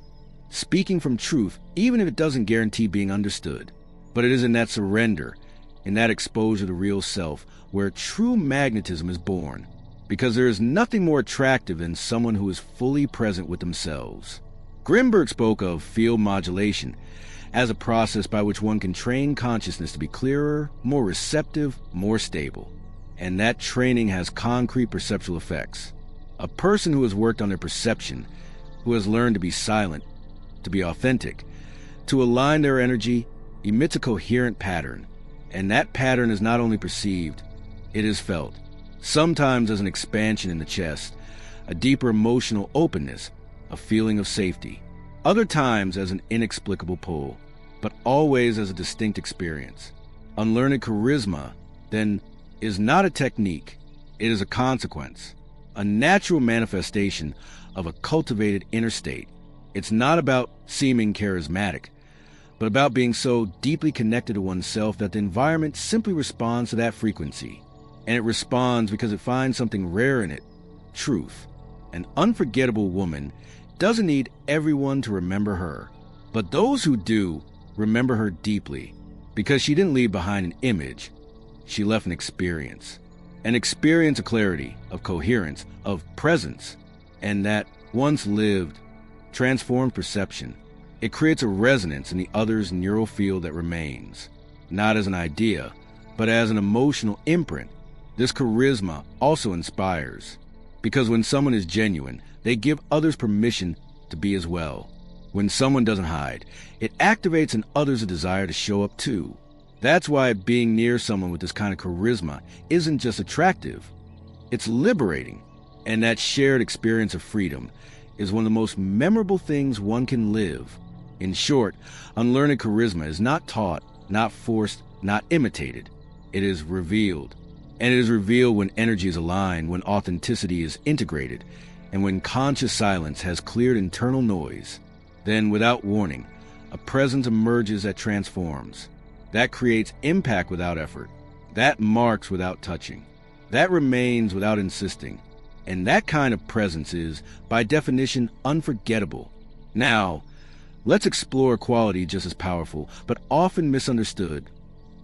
speaking from truth even if it doesn't guarantee being understood. But it is in that surrender, in that exposure to real self, where true magnetism is born, because there is nothing more attractive than someone who is fully present with themselves. Grinberg spoke of field modulation as a process by which one can train consciousness to be clearer, more receptive, more stable. And that training has concrete perceptual effects. A person who has worked on their perception, who has learned to be silent, to be authentic, to align their energy, emits a coherent pattern. And that pattern is not only perceived, it is felt. Sometimes as an expansion in the chest, a deeper emotional openness, a feeling of safety. Other times as an inexplicable pull, but always as a distinct experience. Unlearned charisma, then, is not a technique. It is a consequence, a natural manifestation of a cultivated inner state. It's not about seeming charismatic, but about being so deeply connected to oneself that the environment simply responds to that frequency. And it responds because it finds something rare in it, truth. An unforgettable woman doesn't need everyone to remember her, but those who do remember her deeply, because she didn't leave behind an image. She left an experience of clarity, of coherence, of presence, and that once lived, transformed perception. It creates a resonance in the other's neural field that remains, not as an idea, but as an emotional imprint. This charisma also inspires, because when someone is genuine, they give others permission to be as well. When someone doesn't hide, it activates in others a desire to show up too. That's why being near someone with this kind of charisma isn't just attractive, it's liberating. And that shared experience of freedom is one of the most memorable things one can live. In short, unlearned charisma is not taught, not forced, not imitated. It is revealed. And it is revealed when energy is aligned, when authenticity is integrated, and when conscious silence has cleared internal noise. Then, without warning, a presence emerges that transforms. That creates impact without effort. That marks without touching. That remains without insisting. And that kind of presence is, by definition, unforgettable. Now, let's explore a quality just as powerful, but often misunderstood: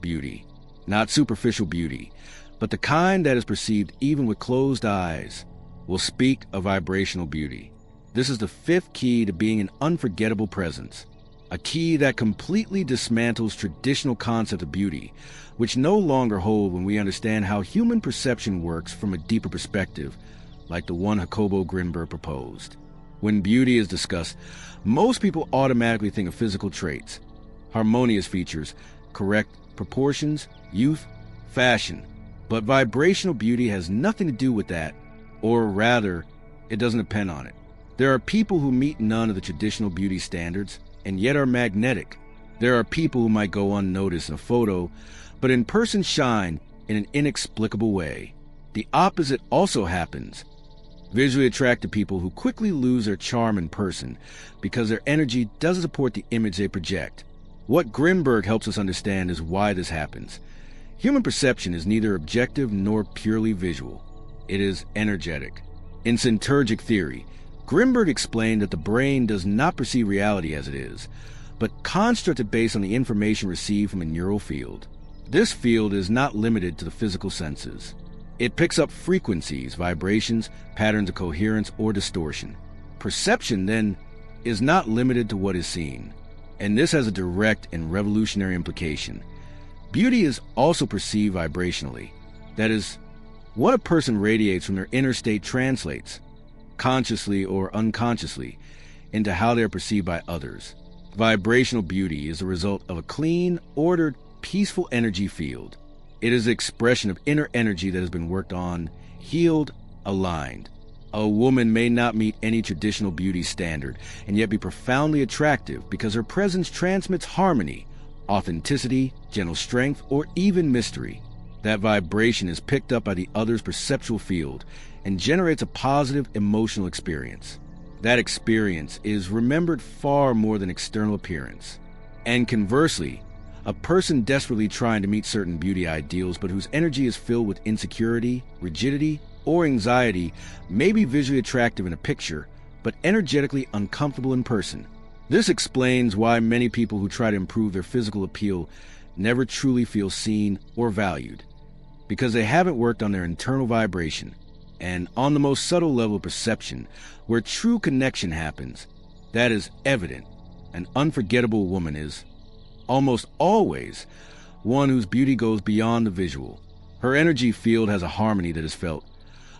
beauty. Not superficial beauty, but the kind that is perceived even with closed eyes. We'll speak of vibrational beauty. This is the fifth key to being an unforgettable presence. A key that completely dismantles traditional concept of beauty, which no longer hold when we understand how human perception works from a deeper perspective, like the one Jacobo Grinberg proposed. When beauty is discussed, most people automatically think of physical traits, harmonious features, correct proportions, youth, fashion. But vibrational beauty has nothing to do with that, or rather, it doesn't depend on it. There are people who meet none of the traditional beauty standards, and yet are magnetic. There are people who might go unnoticed in a photo, but in person shine in an inexplicable way. The opposite also happens. Visually attracted people who quickly lose their charm in person because their energy doesn't support the image they project. What Grinberg helps us understand is why this happens. Human perception is neither objective nor purely visual. It is energetic. In synergic theory, Grinberg explained that the brain does not perceive reality as it is, but construct it based on the information received from a neural field. This field is not limited to the physical senses. It picks up frequencies, vibrations, patterns of coherence, or distortion. Perception, then, is not limited to what is seen, and this has a direct and revolutionary implication. Beauty is also perceived vibrationally. That is, what a person radiates from their inner state translates, consciously or unconsciously, into how they are perceived by others. Vibrational beauty is the result of a clean, ordered, peaceful energy field. It is the expression of inner energy that has been worked on, healed, aligned. A woman may not meet any traditional beauty standard and yet be profoundly attractive because her presence transmits harmony, authenticity, gentle strength, or even mystery. That vibration is picked up by the other's perceptual field and generates a positive emotional experience. That experience is remembered far more than external appearance. And conversely, a person desperately trying to meet certain beauty ideals but whose energy is filled with insecurity, rigidity, or anxiety may be visually attractive in a picture, but energetically uncomfortable in person. This explains why many people who try to improve their physical appeal never truly feel seen or valued, because they haven't worked on their internal vibration. And on the most subtle level of perception, where true connection happens, that is evident. An unforgettable woman is almost always one whose beauty goes beyond the visual. Her energy field has a harmony that is felt,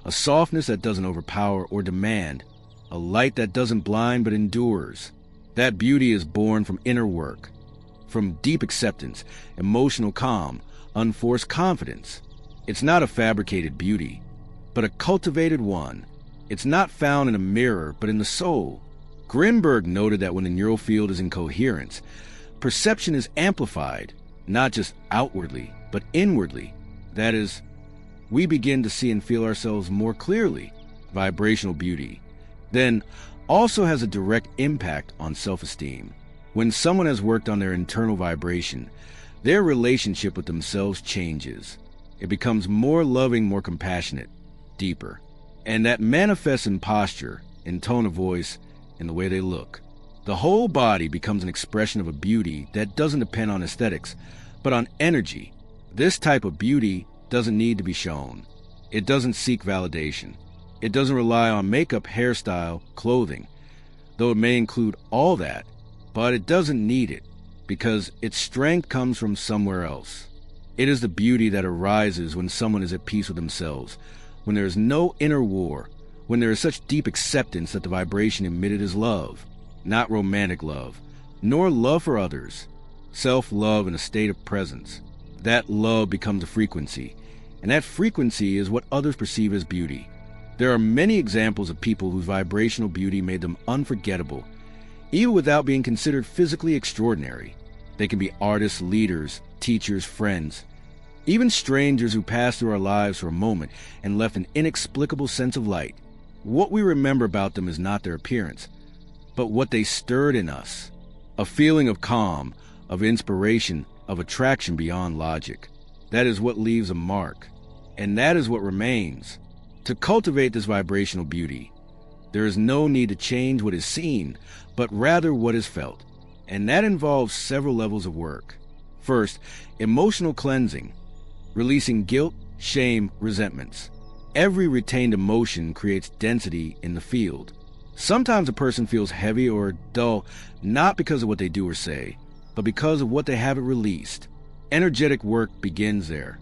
a softness that doesn't overpower or demand, a light that doesn't blind but endures. That beauty is born from inner work, from deep acceptance, emotional calm, unforced confidence. It's not a fabricated beauty, but a cultivated one. It's not found in a mirror, but in the soul. Grinberg noted that when the neural field is in coherence, perception is amplified, not just outwardly, but inwardly. That is, we begin to see and feel ourselves more clearly. Vibrational beauty then also has a direct impact on self-esteem. When someone has worked on their internal vibration, their relationship with themselves changes. It becomes more loving, more compassionate, deeper. And that manifests in posture, in tone of voice, in the way they look. The whole body becomes an expression of a beauty that doesn't depend on aesthetics, but on energy. This type of beauty doesn't need to be shown. It doesn't seek validation. It doesn't rely on makeup, hairstyle, clothing, though it may include all that, but it doesn't need it, because its strength comes from somewhere else. It is the beauty that arises when someone is at peace with themselves, when there is no inner war, when there is such deep acceptance that the vibration emitted is love, not romantic love, nor love for others, self-love in a state of presence. That love becomes a frequency, and that frequency is what others perceive as beauty. There are many examples of people whose vibrational beauty made them unforgettable, even without being considered physically extraordinary. They can be artists, leaders, teachers, friends, even strangers who passed through our lives for a moment and left an inexplicable sense of light. What we remember about them is not their appearance, but what they stirred in us. A feeling of calm, of inspiration, of attraction beyond logic. That is what leaves a mark, and that is what remains. To cultivate this vibrational beauty, there is no need to change what is seen, but rather what is felt. And that involves several levels of work. First, emotional cleansing, releasing guilt, shame, resentments. Every retained emotion creates density in the field. Sometimes a person feels heavy or dull, not because of what they do or say, but because of what they haven't released. Energetic work begins there.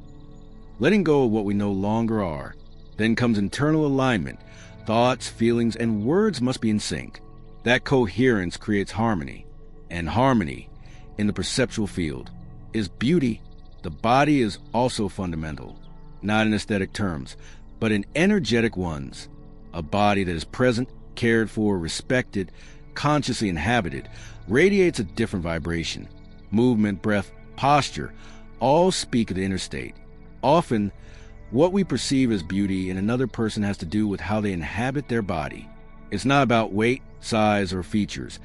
Letting go of what we no longer are. Then comes internal alignment. Thoughts, feelings, and words must be in sync. That coherence creates harmony. And harmony, in the perceptual field, is beauty. The body is also fundamental, not in aesthetic terms, but in energetic ones. A body that is present, cared for, respected, consciously inhabited, radiates a different vibration. Movement, breath, posture, all speak of the inner state. Often, What we perceive as beauty in another person has to do with how they inhabit their body. It's not about weight, size, or features,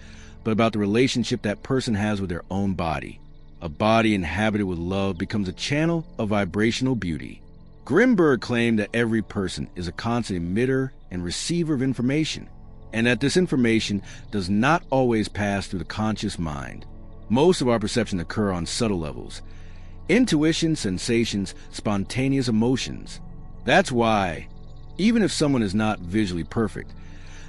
but about the relationship that person has with their own body. A body inhabited with love becomes a channel of vibrational beauty. Grinberg claimed that every person is a constant emitter and receiver of information, and that this information does not always pass through the conscious mind. Most of our perceptions occur on subtle levels. Intuition, sensations, spontaneous emotions. That's why, even if someone is not visually perfect,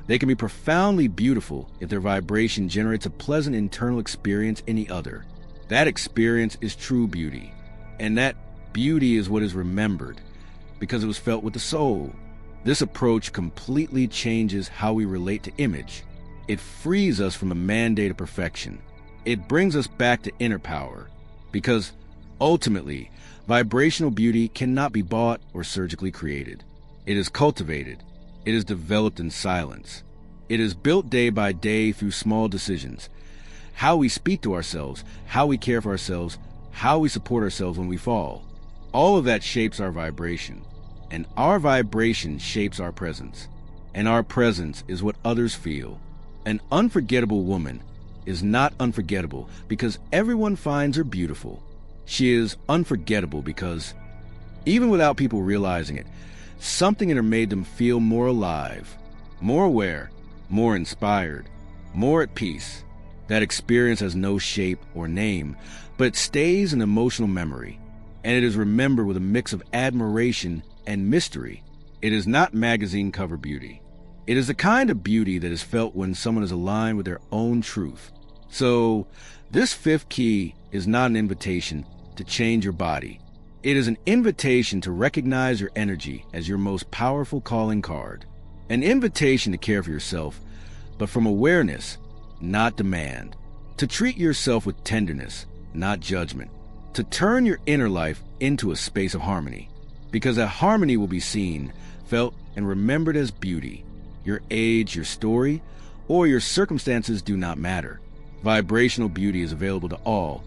they can be profoundly beautiful if their vibration generates a pleasant internal experience in the other. That experience is true beauty, and that beauty is what is remembered, because it was felt with the soul. This approach completely changes how we relate to image. It frees us from a mandate of perfection. It brings us back to inner power, because ultimately, vibrational beauty cannot be bought or surgically created. It is cultivated. It is developed in silence. It is built day by day through small decisions. How we speak to ourselves, how we care for ourselves, how we support ourselves when we fall. All of that shapes our vibration. And our vibration shapes our presence. And our presence is what others feel. An unforgettable woman is not unforgettable because everyone finds her beautiful. She is unforgettable because, even without people realizing it, something in her made them feel more alive, more aware, more inspired, more at peace. That experience has no shape or name, but it stays in emotional memory, and it is remembered with a mix of admiration and mystery. It is not magazine cover beauty. It is the kind of beauty that is felt when someone is aligned with their own truth. So, this fifth key is not an invitation to change your body. It is an invitation to recognize your energy as your most powerful calling card. An invitation to care for yourself, but from awareness, not demand. To treat yourself with tenderness, not judgment. To turn your inner life into a space of harmony. Because that harmony will be seen, felt, and remembered as beauty. Your age, your story, or your circumstances do not matter. Vibrational beauty is available to all,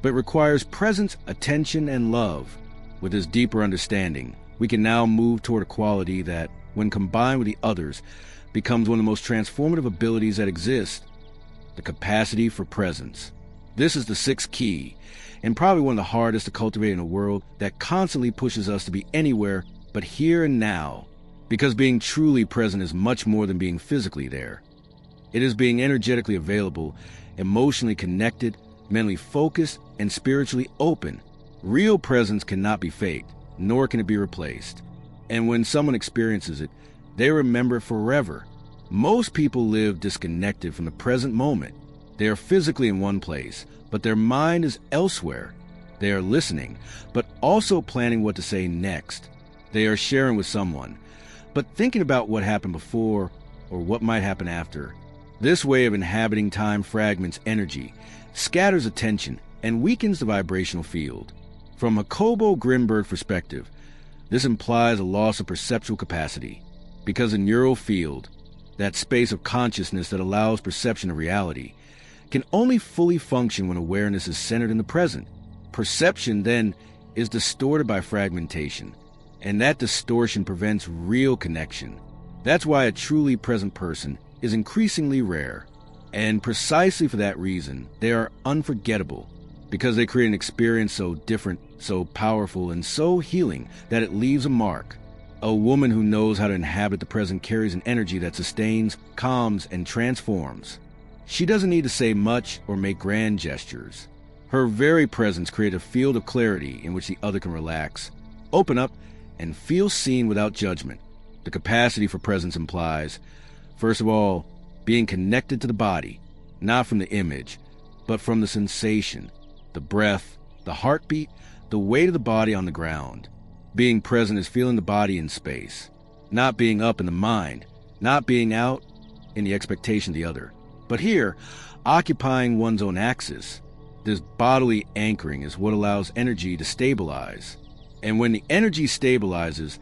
but requires presence, attention, and love. With this deeper understanding, we can now move toward a quality that, when combined with the others, becomes one of the most transformative abilities that exist: the capacity for presence. This is the sixth key, and probably one of the hardest to cultivate in a world that constantly pushes us to be anywhere but here and now, because being truly present is much more than being physically there. It is being energetically available, emotionally connected, mentally focused, and spiritually open. Real presence cannot be faked, nor can it be replaced. And when someone experiences it, they remember it forever. Most people live disconnected from the present moment. They are physically in one place, but their mind is elsewhere. They are listening, but also planning what to say next. They are sharing with someone, but thinking about what happened before or what might happen after. This way of inhabiting time fragments energy, scatters attention, and weakens the vibrational field. From a Jacobo Grinberg perspective, this implies a loss of perceptual capacity, because a neural field, that space of consciousness that allows perception of reality, can only fully function when awareness is centered in the present. Perception, then, is distorted by fragmentation, and that distortion prevents real connection. That's why a truly present person is increasingly rare, and precisely for that reason, they are unforgettable, because they create an experience so different, so powerful, and so healing that it leaves a mark. A woman who knows how to inhabit the present carries an energy that sustains, calms, and transforms. She doesn't need to say much or make grand gestures. Her very presence creates a field of clarity in which the other can relax, open up, and feel seen without judgment. The capacity for presence implies, first of all, being connected to the body, not from the image, but from the sensation, the breath, the heartbeat, the weight of the body on the ground. Being present is feeling the body in space, not being up in the mind, not being out in the expectation of the other. But here, occupying one's own axis, this bodily anchoring is what allows energy to stabilize. And when the energy stabilizes,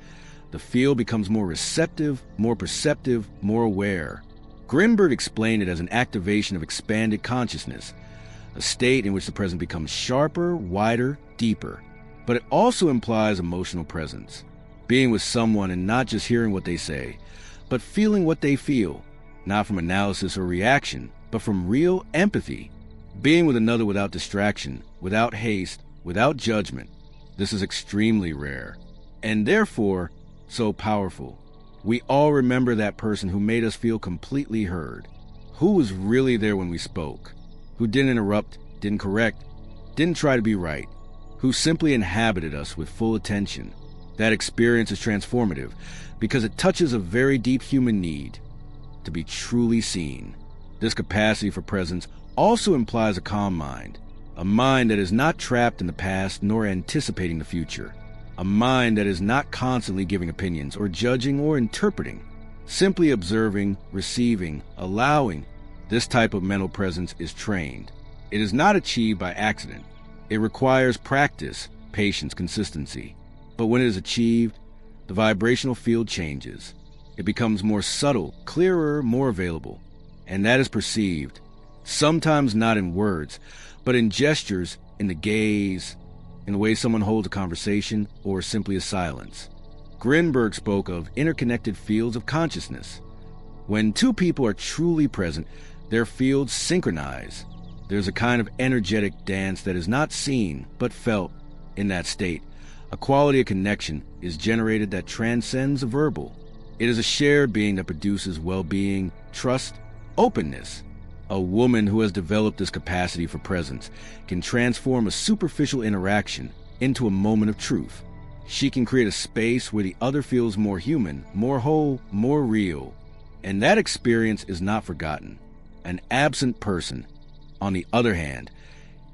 the field becomes more receptive, more perceptive, more aware. Grinberg explained it as an activation of expanded consciousness, a state in which the present becomes sharper, wider, deeper. But it also implies emotional presence. being with someone and not just hearing what they say, but feeling what they feel, not from analysis or reaction, but from real empathy. Being with another without distraction, without haste, without judgment. This is extremely rare, and therefore so powerful. We all remember that person who made us feel completely heard, who was really there when we spoke, who didn't interrupt, didn't correct, didn't try to be right, who simply inhabited us with full attention. That experience is transformative because it touches a very deep human need to be truly seen. This capacity for presence also implies a calm mind, a mind that is not trapped in the past nor anticipating the future, a mind that is not constantly giving opinions or judging or interpreting, simply observing, receiving, allowing. This type of mental presence is trained. It is not achieved by accident. It requires practice, patience, consistency. But when it is achieved, the vibrational field changes. It becomes more subtle, clearer, more available. And that is perceived, sometimes not in words, but in gestures, in the gaze, in the way someone holds a conversation, or simply a silence. Grinberg spoke of interconnected fields of consciousness. When two people are truly present, their fields synchronize. There's a kind of energetic dance that is not seen, but felt in that state. A quality of connection is generated that transcends the verbal. It is a shared being that produces well-being, trust, openness. A woman who has developed this capacity for presence can transform a superficial interaction into a moment of truth. She can create a space where the other feels more human, more whole, more real. And that experience is not forgotten. An absent person, on the other hand,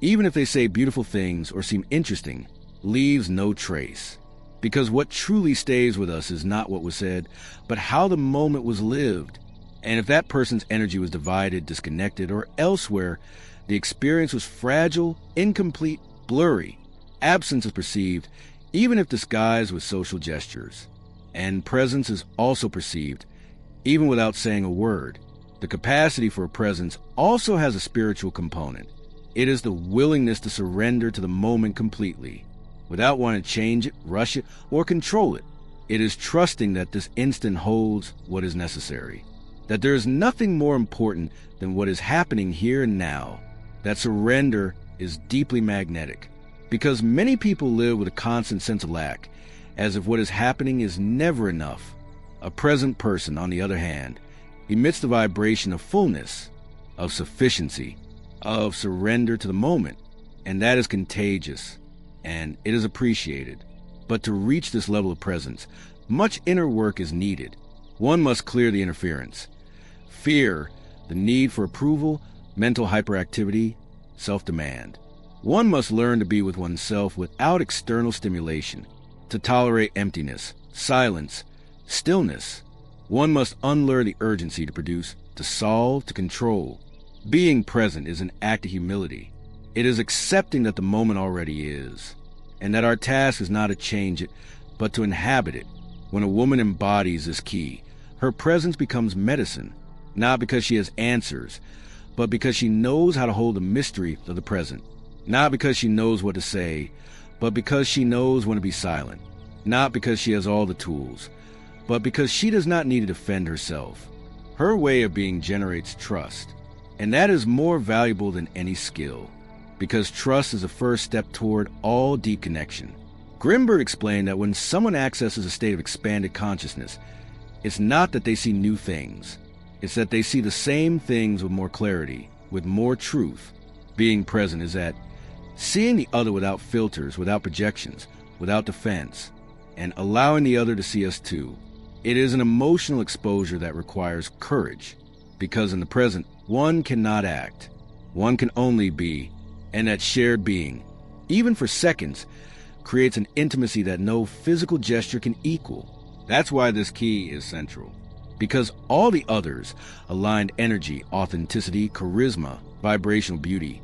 even if they say beautiful things or seem interesting, leaves no trace. Because what truly stays with us is not what was said, but how the moment was lived. And if that person's energy was divided, disconnected, or elsewhere, the experience was fragile, incomplete, blurry. Absence is perceived, even if disguised with social gestures. And presence is also perceived, even without saying a word. The capacity for a presence also has a spiritual component. It is the willingness to surrender to the moment completely, without wanting to change it, rush it, or control it. It is trusting that this instant holds what is necessary, that there is nothing more important than what is happening here and now. That surrender is deeply magnetic, because many people live with a constant sense of lack, as if what is happening is never enough. A present person, on the other hand, emits the vibration of fullness, of sufficiency, of surrender to the moment, and that is contagious, and it is appreciated. But to reach this level of presence, much inner work is needed. One must clear the interference. Fear, the need for approval, mental hyperactivity, self-demand. One must learn to be with oneself without external stimulation, to tolerate emptiness, silence, stillness. One must unlearn the urgency to produce, to solve, to control. Being present is an act of humility. It is accepting that the moment already is, and that our task is not to change it, but to inhabit it. When a woman embodies this key, her presence becomes medicine, not because she has answers, but because she knows how to hold the mystery of the present. Not because she knows what to say, but because she knows when to be silent. Not because she has all the tools, but because she does not need to defend herself. Her way of being generates trust, and that is more valuable than any skill, because trust is the first step toward all deep connection. Grinberg explained that when someone accesses a state of expanded consciousness, it's not that they see new things. It's that they see the same things with more clarity, with more truth. Being present is that seeing the other without filters, without projections, without defense, and allowing the other to see us too. It is an emotional exposure that requires courage, because in the present, one cannot act. One can only be, and that shared being, even for seconds, creates an intimacy that no physical gesture can equal. That's why this key is central. Because all the others, aligned energy, authenticity, charisma, vibrational beauty,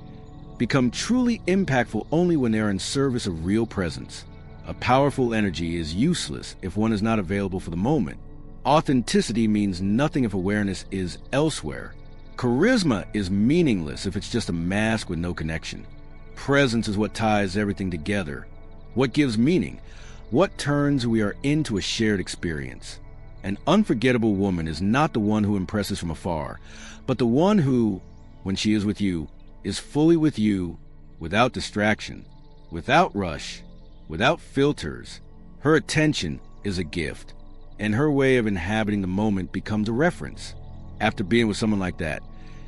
become truly impactful only when they are in service of real presence. A powerful energy is useless if one is not available for the moment. Authenticity means nothing if awareness is elsewhere. Charisma is meaningless if it's just a mask with no connection. Presence is what ties everything together, what gives meaning. What turns who we are into a shared experience? An unforgettable woman is not the one who impresses from afar, but the one who, when she is with you, is fully with you, without distraction, without rush, without filters. Her attention is a gift, and her way of inhabiting the moment becomes a reference. After being with someone like that,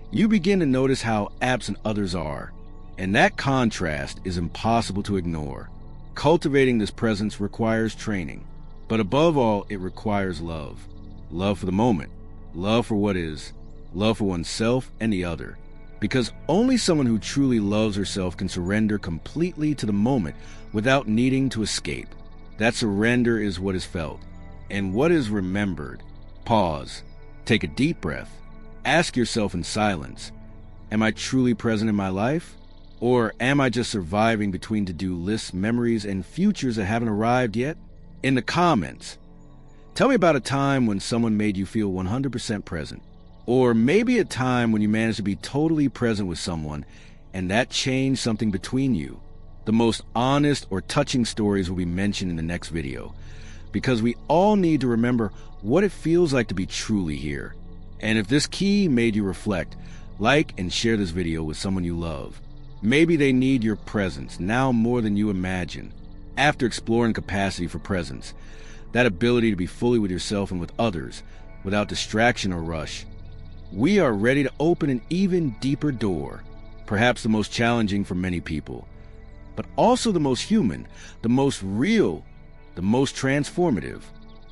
you begin to notice how absent others are, and that contrast is impossible to ignore. Cultivating this presence requires training, but above all, it requires love. Love for the moment, love for what is, love for oneself and the other. Because only someone who truly loves herself can surrender completely to the moment without needing to escape. That surrender is what is felt, and what is remembered. Pause. Take a deep breath. Ask yourself in silence, am I truly present in my life? Or am I just surviving between to-do lists, memories, and futures that haven't arrived yet? In the comments, tell me about a time when someone made you feel 100% present. Or maybe a time when you managed to be totally present with someone and that changed something between you. The most honest or touching stories will be mentioned in the next video, because we all need to remember what it feels like to be truly here. And if this key made you reflect, like and share this video with someone you love. Maybe they need your presence now more than you imagine. After exploring capacity for presence, that ability to be fully with yourself and with others, without distraction or rush, we are ready to open an even deeper door, perhaps the most challenging for many people, but also the most human, the most real, the most transformative.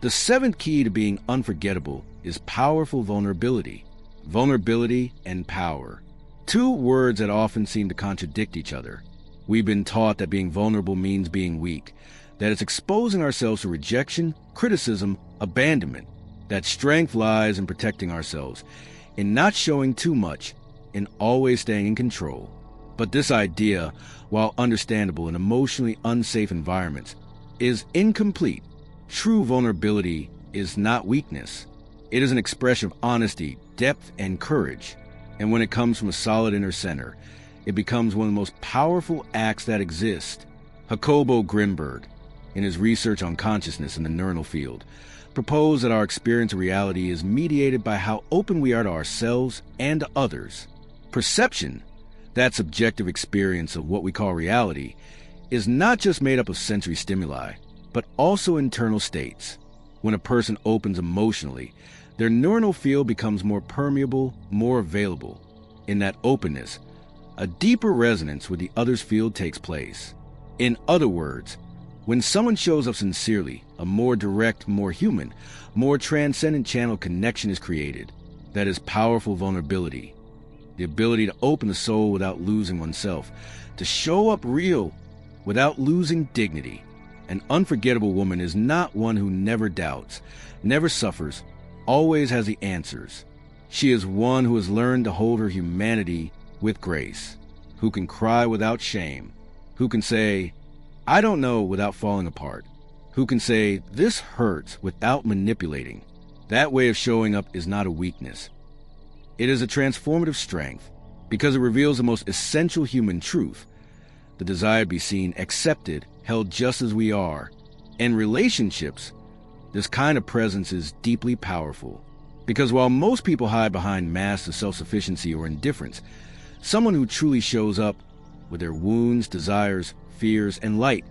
The seventh key to being unforgettable is powerful vulnerability. Vulnerability and power. Two words that often seem to contradict each other. We've been taught that being vulnerable means being weak, that it's exposing ourselves to rejection, criticism, abandonment, that strength lies in protecting ourselves, in not showing too much, in always staying in control. But this idea, while understandable in emotionally unsafe environments, is incomplete. True vulnerability is not weakness. It is an expression of honesty, depth, and courage. And when it comes from a solid inner center, it becomes one of the most powerful acts that exist. Jacobo Grinberg, in his research on consciousness in the neuronal field, proposed that our experience of reality is mediated by how open we are to ourselves and to others. Perception, that subjective experience of what we call reality, is not just made up of sensory stimuli, but also internal states. When a person opens emotionally, their neuronal field becomes more permeable, more available. In that openness, a deeper resonance with the other's field takes place. In other words, when someone shows up sincerely, a more direct, more human, more transcendent channel connection is created. That is powerful vulnerability. The ability to open the soul without losing oneself, to show up real without losing dignity. An unforgettable woman is not one who never doubts, never suffers, always has the answers. She is one who has learned to hold her humanity with grace, who can cry without shame, who can say, I don't know, without falling apart, who can say, this hurts, without manipulating. That way of showing up is not a weakness. It is a transformative strength, because it reveals the most essential human truth, the desire to be seen, accepted, held just as we are. In relationships, this kind of presence is deeply powerful, because while most people hide behind masks of self-sufficiency or indifference, someone who truly shows up with their wounds, desires, fears, and light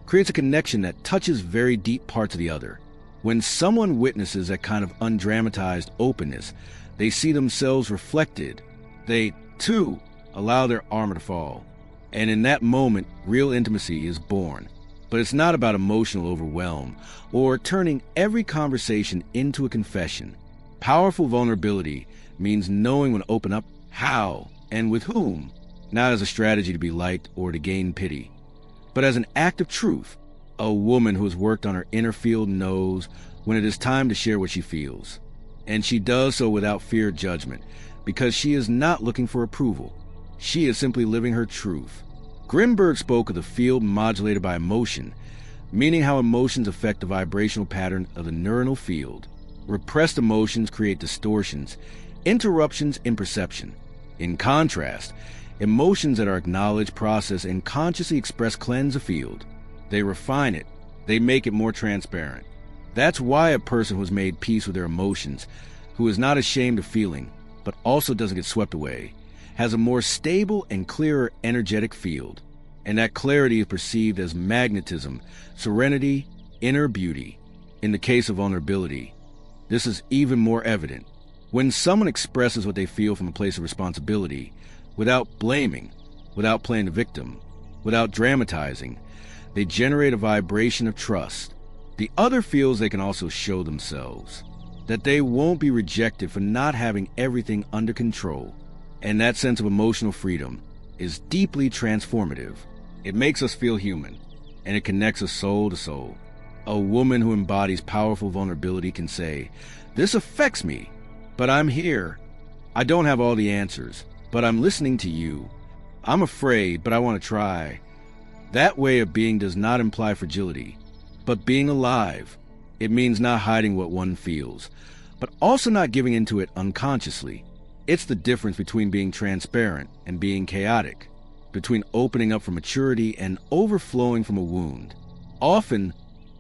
creates a connection that touches very deep parts of the other. When someone witnesses that kind of undramatized openness, they see themselves reflected. They, too, allow their armor to fall. And in that moment, real intimacy is born. But it's not about emotional overwhelm or turning every conversation into a confession. Powerful vulnerability means knowing when to open up, how, and with whom, not as a strategy to be liked or to gain pity, but as an act of truth. A woman who has worked on her inner field knows when it is time to share what she feels. And she does so without fear of judgment, because she is not looking for approval. She is simply living her truth. Grinberg spoke of the field modulated by emotion, meaning how emotions affect the vibrational pattern of the neuronal field. Repressed emotions create distortions, interruptions in perception. In contrast, emotions that are acknowledged, processed, and consciously expressed cleanse a field. They refine it, They make it more transparent. That's why a person who has made peace with their emotions, who is not ashamed of feeling, but also doesn't get swept away, has a more stable and clearer energetic field. And that clarity is perceived as magnetism, serenity, inner beauty. In the case of vulnerability, this is even more evident. When someone expresses what they feel from a place of responsibility, without blaming, without playing the victim, without dramatizing, they generate a vibration of trust. The other feels they can also show themselves, that they won't be rejected for not having everything under control. And that sense of emotional freedom is deeply transformative. It makes us feel human, and it connects us soul to soul. A woman who embodies powerful vulnerability can say, "This affects me, but I'm here. I don't have all the answers, but I'm listening to you. I'm afraid, but I want to try." That way of being does not imply fragility, but being alive. It means not hiding what one feels, but also not giving into it unconsciously. It's the difference between being transparent and being chaotic, between opening up for maturity and overflowing from a wound. Often,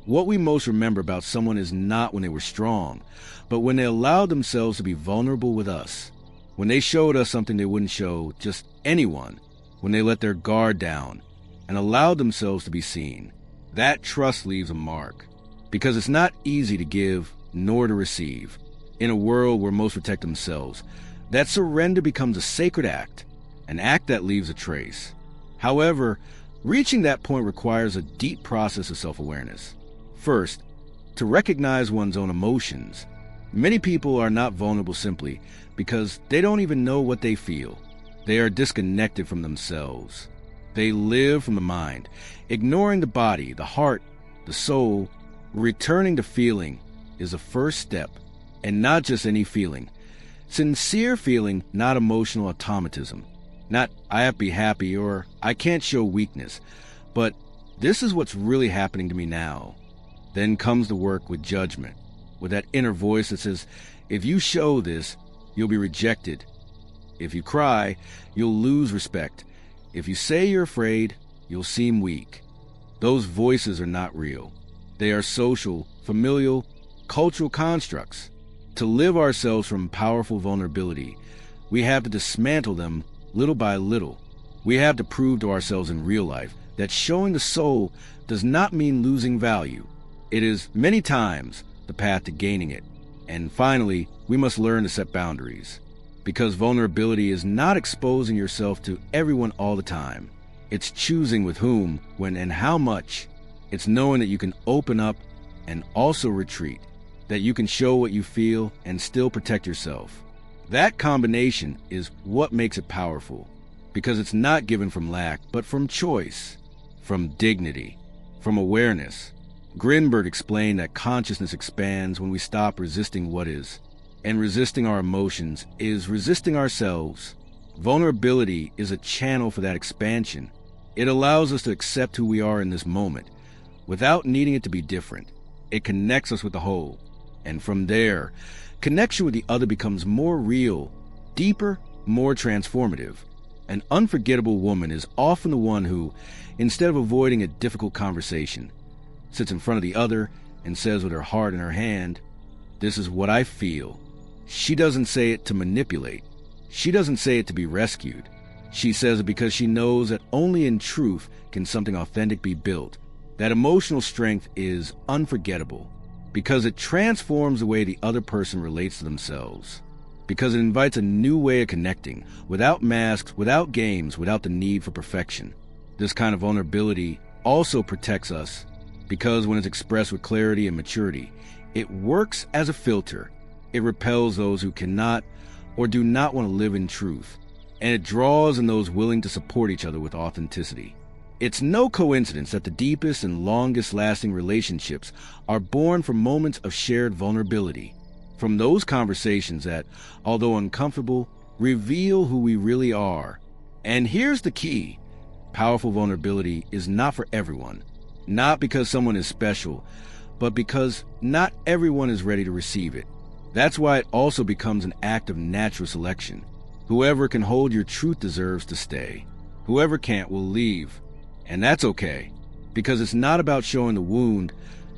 what we most remember about someone is not when they were strong, but when they allowed themselves to be vulnerable with us, when they showed us something they wouldn't show just anyone, when they let their guard down and allowed themselves to be seen. That trust leaves a mark, because it's not easy to give nor to receive. In a world where most protect themselves, that surrender becomes a sacred act, an act that leaves a trace. However, reaching that point requires a deep process of self-awareness. First, to recognize one's own emotions. Many people are not vulnerable simply because they don't even know what they feel. They are disconnected from themselves. They live from the mind, ignoring the body, the heart, the soul. Returning to feeling is a first step, and not just any feeling. Sincere feeling, not emotional automatism. Not, "I have to be happy," or "I can't show weakness," but "this is what's really happening to me now." Then comes the work with judgment, with that inner voice that says, "If you show this, you'll be rejected. If you cry, you'll lose respect. If you say you're afraid, you'll seem weak." Those voices are not real. They are social, familial, cultural constructs. To live ourselves from powerful vulnerability, we have to dismantle them little by little. We have to prove to ourselves in real life that showing the soul does not mean losing value. It is many times the path to gaining it. And finally, we must learn to set boundaries. Because vulnerability is not exposing yourself to everyone all the time. It's choosing with whom, when, and how much. It's knowing that you can open up and also retreat, that you can show what you feel and still protect yourself. That combination is what makes it powerful, because it's not given from lack, but from choice, from dignity, from awareness. Grinberg explained that consciousness expands when we stop resisting what is, and resisting our emotions is resisting ourselves. Vulnerability is a channel for that expansion. It allows us to accept who we are in this moment, without needing it to be different. It connects us with the whole. And from there, connection with the other becomes more real, deeper, more transformative. An unforgettable woman is often the one who, instead of avoiding a difficult conversation, sits in front of the other and says with her heart in her hand, "This is what I feel." She doesn't say it to manipulate. She doesn't say it to be rescued. She says it because she knows that only in truth can something authentic be built. That emotional strength is unforgettable because it transforms the way the other person relates to themselves. Because it invites a new way of connecting, without masks, without games, without the need for perfection. This kind of vulnerability also protects us because when it's expressed with clarity and maturity, it works as a filter. It repels those who cannot or do not want to live in truth, and it draws in those willing to support each other with authenticity. It's no coincidence that the deepest and longest lasting relationships are born from moments of shared vulnerability, from those conversations that, although uncomfortable, reveal who we really are. And here's the key: powerful vulnerability is not for everyone, not because someone is special, but because not everyone is ready to receive it. That's why it also becomes an act of natural selection. Whoever can hold your truth deserves to stay. Whoever can't will leave. And that's okay. because it's not about showing the wound,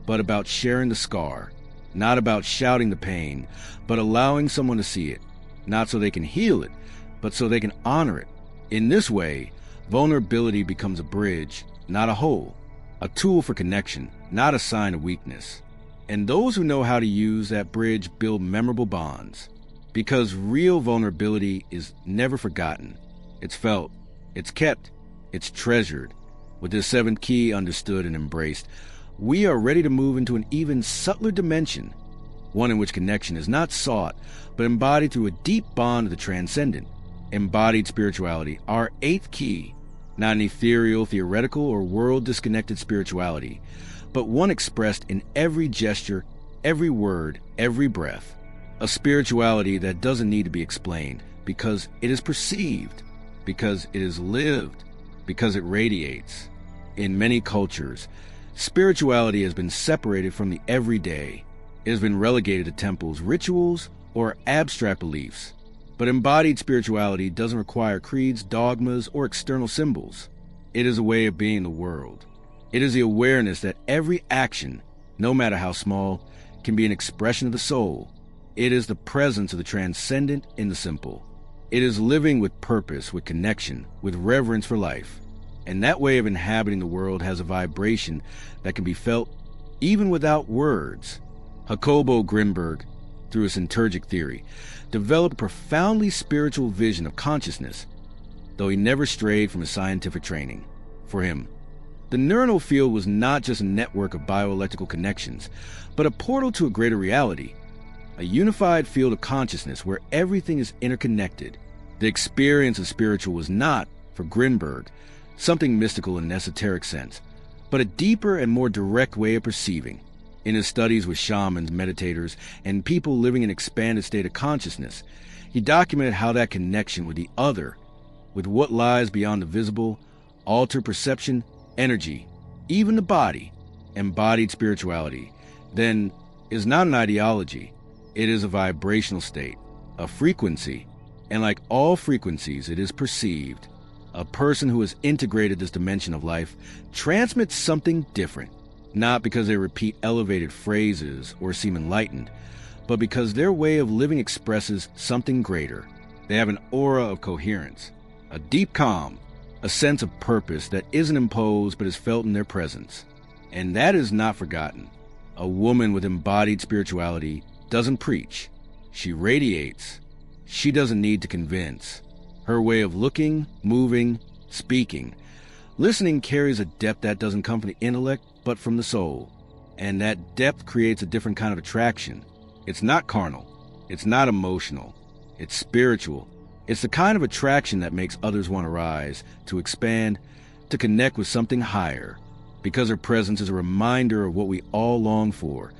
but about sharing the scar, not about shouting the pain, but allowing someone to see it, not so they can heal it, but so they can honor it. In this way, vulnerability becomes a bridge, not a hole, a tool for connection, not a sign of weakness. And those who know how to use that bridge build memorable bonds, because real vulnerability is never forgotten. It's felt, it's kept, it's treasured. With this seventh key understood and embraced, we are ready to move into an even subtler dimension, one in which connection is not sought, but embodied through a deep bond of the transcendent. Embodied spirituality, our eighth key, not an ethereal, theoretical, or world-disconnected spirituality, but one expressed in every gesture, every word, every breath. A spirituality that doesn't need to be explained, because it is perceived, because it is lived, because it radiates. In many cultures, spirituality has been separated from the everyday. It has been relegated to temples, rituals, or abstract beliefs. But embodied spirituality doesn't require creeds, dogmas, or external symbols. It is a way of being in the world. It is the awareness that every action, no matter how small, can be an expression of the soul. It is the presence of the transcendent in the simple. It is living with purpose, with connection, with reverence for life. And that way of inhabiting the world has a vibration that can be felt even without words. Jacobo Grinberg, through his synergic theory, developed a profoundly spiritual vision of consciousness, though he never strayed from his scientific training. For him, the neuronal field was not just a network of bioelectrical connections, but a portal to a greater reality, a unified field of consciousness where everything is interconnected. The experience of spiritual was not, for Grinberg, something mystical in an esoteric sense, but a deeper and more direct way of perceiving. In his studies with shamans, meditators, and people living in an expanded state of consciousness, he documented how that connection with the other, with what lies beyond the visible, altered perception, energy, even the body, embodied spirituality, then is not an ideology. It is a vibrational state, a frequency, and like all frequencies, it is perceived. A person who has integrated this dimension of life transmits something different, not because they repeat elevated phrases or seem enlightened, but because their way of living expresses something greater. They have an aura of coherence, a deep calm, a sense of purpose that isn't imposed but is felt in their presence. And that is not forgotten. A woman with embodied spirituality doesn't preach. She radiates. She doesn't need to convince. Her way of looking, moving, speaking, listening carries a depth that doesn't come from the intellect, but from the soul. And that depth creates a different kind of attraction. It's not carnal. It's not emotional. It's spiritual. It's the kind of attraction that makes others want to rise, to expand, to connect with something higher, because her presence is a reminder of what we all long for,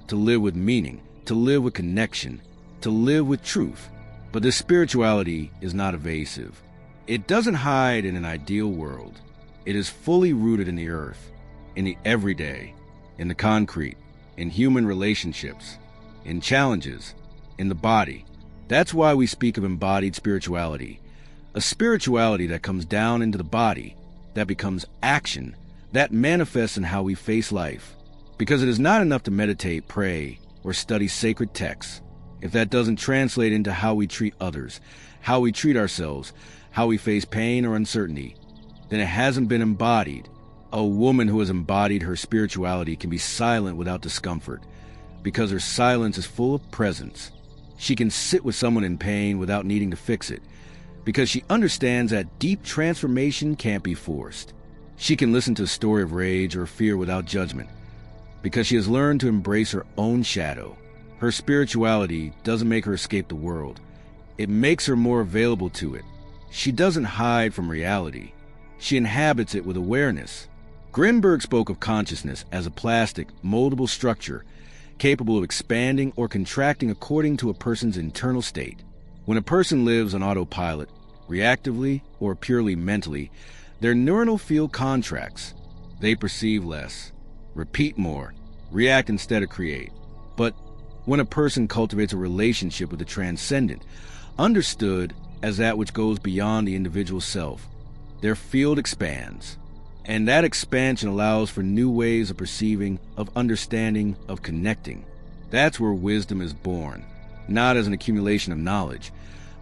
to live with meaning, to live with connection, to live with truth. But this spirituality is not evasive. It doesn't hide in an ideal world. It is fully rooted in the earth, in the everyday, in the concrete, in human relationships, in challenges, in the body. That's why we speak of embodied spirituality, a spirituality that comes down into the body, that becomes action, that manifests in how we face life. Because it is not enough to meditate, pray, or study sacred texts. If that doesn't translate into how we treat others, how we treat ourselves, how we face pain or uncertainty, then it hasn't been embodied. A woman who has embodied her spirituality can be silent without discomfort, because her silence is full of presence. She can sit with someone in pain without needing to fix it, because she understands that deep transformation can't be forced. She can listen to a story of rage or fear without judgment, because she has learned to embrace her own shadow. Her spirituality doesn't make her escape the world. It makes her more available to it. She doesn't hide from reality. She inhabits it with awareness. Grinberg spoke of consciousness as a plastic, moldable structure capable of expanding or contracting according to a person's internal state. When a person lives on autopilot, reactively or purely mentally, their neuronal field contracts. They perceive less, repeat more, react instead of create. But when a person cultivates a relationship with the transcendent, understood as that which goes beyond the individual self, their field expands. And that expansion allows for new ways of perceiving, of understanding, of connecting. That's where wisdom is born, not as an accumulation of knowledge,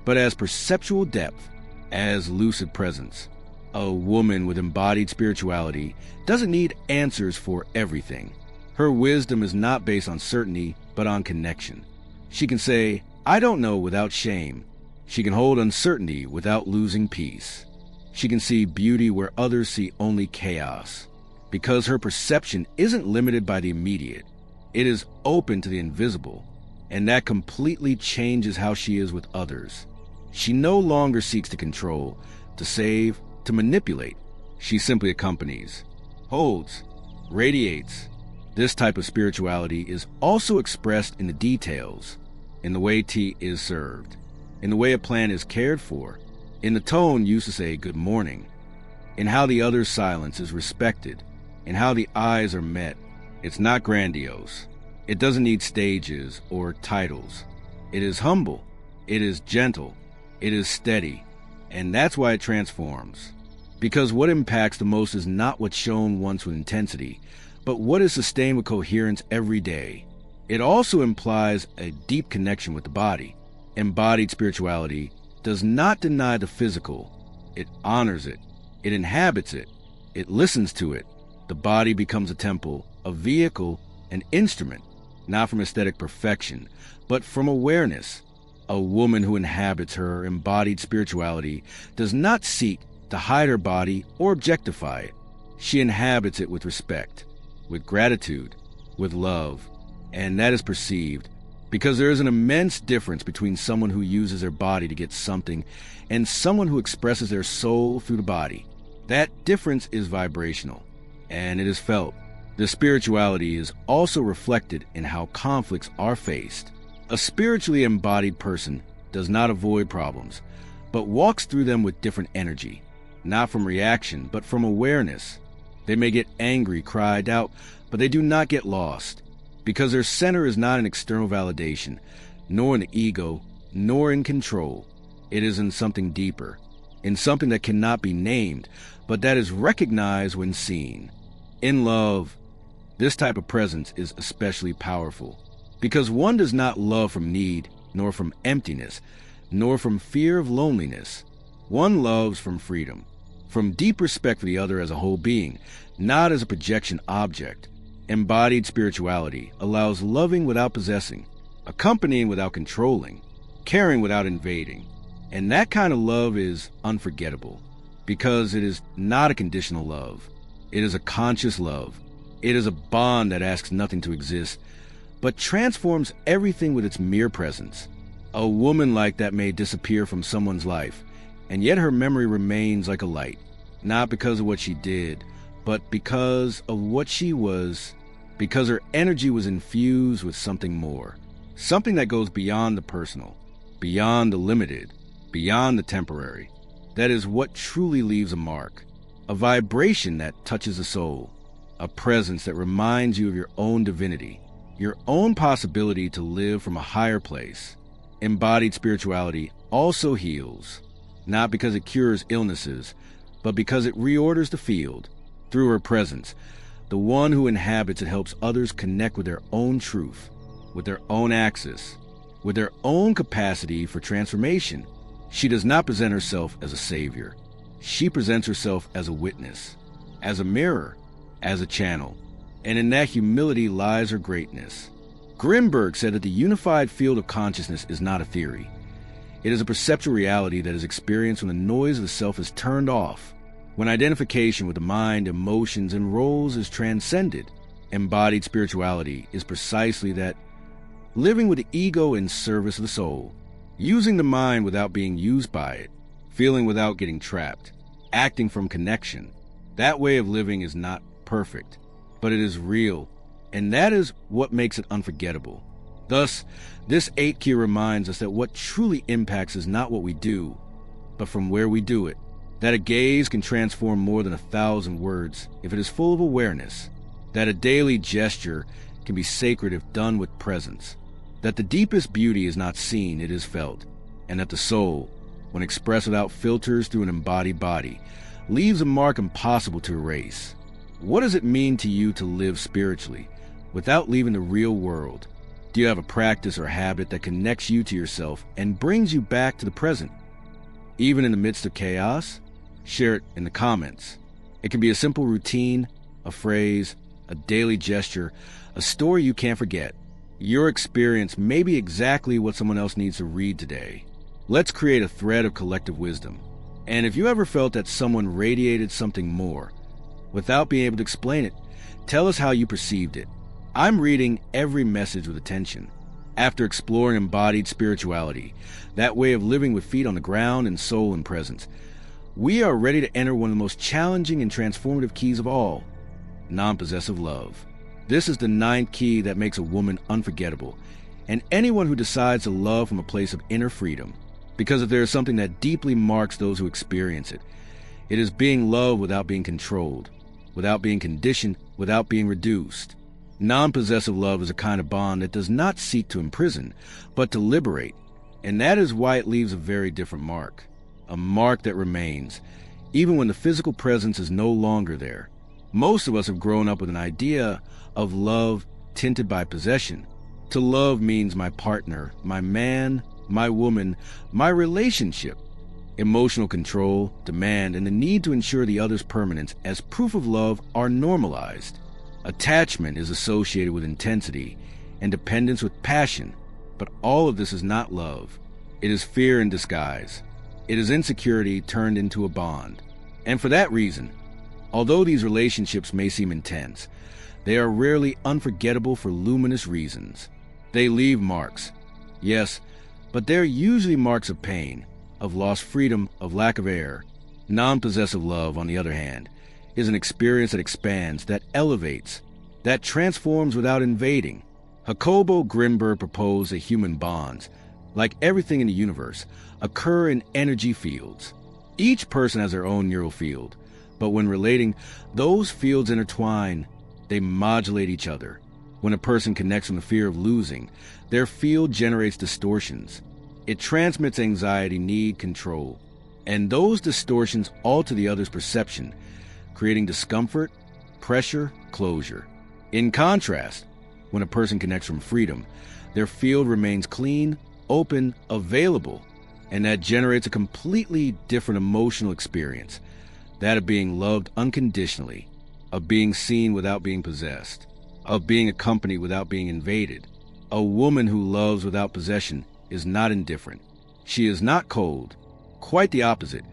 but as perceptual depth, as lucid presence. A woman with embodied spirituality doesn't need answers for everything. Her wisdom is not based on certainty, but on connection. She can say, "I don't know," without shame. She can hold uncertainty without losing peace. She can see beauty where others see only chaos, because her perception isn't limited by the immediate. It is open to the invisible, and that completely changes how she is with others. She no longer seeks to control, to save, to manipulate. She simply accompanies, holds, radiates. This type of spirituality is also expressed in the details, in the way tea is served, in the way a plant is cared for, in the tone used to say good morning, in how the other's silence is respected, in how the eyes are met. It's not grandiose. It doesn't need stages or titles. It is humble. It is gentle. It is steady. And that's why it transforms. Because what impacts the most is not what's shown once with intensity, but what is sustained with coherence every day. It also implies a deep connection with the body. Embodied spirituality does not deny the physical. It honors it. It inhabits it. It listens to it. The body becomes a temple, a vehicle, an instrument, not from aesthetic perfection, but from awareness. A woman who inhabits her embodied spirituality does not seek to hide her body or objectify it. She inhabits it with respect, with gratitude, with love, and that is perceived because there is an immense difference between someone who uses their body to get something and someone who expresses their soul through the body. That difference is vibrational, and it is felt. The spirituality is also reflected in how conflicts are faced. A spiritually embodied person does not avoid problems, but walks through them with different energy, not from reaction, but from awareness. They may get angry, cry, doubt, but they do not get lost, because their center is not in external validation, nor in the ego, nor in control. It is in something deeper, in something that cannot be named, but that is recognized when seen. In love, this type of presence is especially powerful, because one does not love from need, nor from emptiness, nor from fear of loneliness. One loves from freedom, from deep respect for the other as a whole being, not as a projection object. Embodied spirituality allows loving without possessing, accompanying without controlling, caring without invading. And that kind of love is unforgettable, because it is not a conditional love. It is a conscious love. It is a bond that asks nothing to exist, but transforms everything with its mere presence. A woman like that may disappear from someone's life, and yet her memory remains like a light, not because of what she did, but because of what she was, because her energy was infused with something more, something that goes beyond the personal, beyond the limited, beyond the temporary. That is what truly leaves a mark, a vibration that touches the soul, a presence that reminds you of your own divinity, your own possibility to live from a higher place. Embodied spirituality also heals, not because it cures illnesses, but because it reorders the field. Through her presence, the one who inhabits it helps others connect with their own truth, with their own axis, with their own capacity for transformation. She does not present herself as a savior. She presents herself as a witness, as a mirror, as a channel. And in that humility lies her greatness. Grinberg said that the unified field of consciousness is not a theory. It is a perceptual reality that is experienced when the noise of the self is turned off, when identification with the mind, emotions, and roles is transcended. Embodied spirituality is precisely that, living with the ego in service of the soul, using the mind without being used by it, feeling without getting trapped, acting from connection. That way of living is not perfect, but it is real, and that is what makes it unforgettable. Thus, this 8 key reminds us that what truly impacts is not what we do, but from where we do it. That a gaze can transform more than 1,000 words if it is full of awareness. That a daily gesture can be sacred if done with presence. That the deepest beauty is not seen, it is felt. And that the soul, when expressed without filters through an embodied body, leaves a mark impossible to erase. What does it mean to you to live spiritually without leaving the real world? Do you have a practice or habit that connects you to yourself and brings you back to the present? Even in the midst of chaos? Share it in the comments. It can be a simple routine, a phrase, a daily gesture, a story you can't forget. Your experience may be exactly what someone else needs to read today. Let's create a thread of collective wisdom. And if you ever felt that someone radiated something more, without being able to explain it, tell us how you perceived it. I'm reading every message with attention. After exploring embodied spirituality, that way of living with feet on the ground and soul in presence, we are ready to enter one of the most challenging and transformative keys of all, non-possessive love. This is the 9th key that makes a woman unforgettable, and anyone who decides to love from a place of inner freedom. Because if there is something that deeply marks those who experience it, it is being loved without being controlled, without being conditioned, without being reduced. Non-possessive love is a kind of bond that does not seek to imprison, but to liberate, and that is why it leaves a very different mark. A mark that remains, even when the physical presence is no longer there. Most of us have grown up with an idea of love tinted by possession. To love means my partner, my man, my woman, my relationship. Emotional control, demand, and the need to ensure the other's permanence as proof of love are normalized. Attachment is associated with intensity and dependence with passion, but all of this is not love. It is fear in disguise. It is insecurity turned into a bond. And for that reason, although these relationships may seem intense, they are rarely unforgettable for luminous reasons. They leave marks, yes, but they're usually marks of pain, of lost freedom, of lack of air. Non-possessive love, on the other hand, is an experience that expands, that elevates, that transforms without invading. Jacobo Grinberg proposed that human bonds, like everything in the universe, occur in energy fields. Each person has their own neural field, but when relating, those fields intertwine. They modulate each other. When a person connects from the fear of losing, their field generates distortions. It transmits anxiety, need, control, and those distortions alter the other's perception, creating discomfort, pressure, closure. In contrast, when a person connects from freedom, their field remains clean, open, available, and that generates a completely different emotional experience, that of being loved unconditionally, of being seen without being possessed, of being accompanied without being invaded. A woman who loves without possession is not indifferent. She is not cold. Quite the opposite.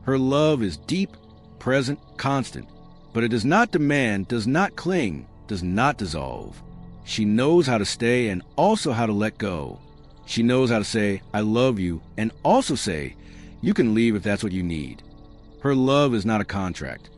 Her love is deep, present, constant, but it does not demand, does not cling, does not dissolve. She knows how to stay and also how to let go. She knows how to say, I love you, and also say, you can leave if that's what you need. Her love is not a contract.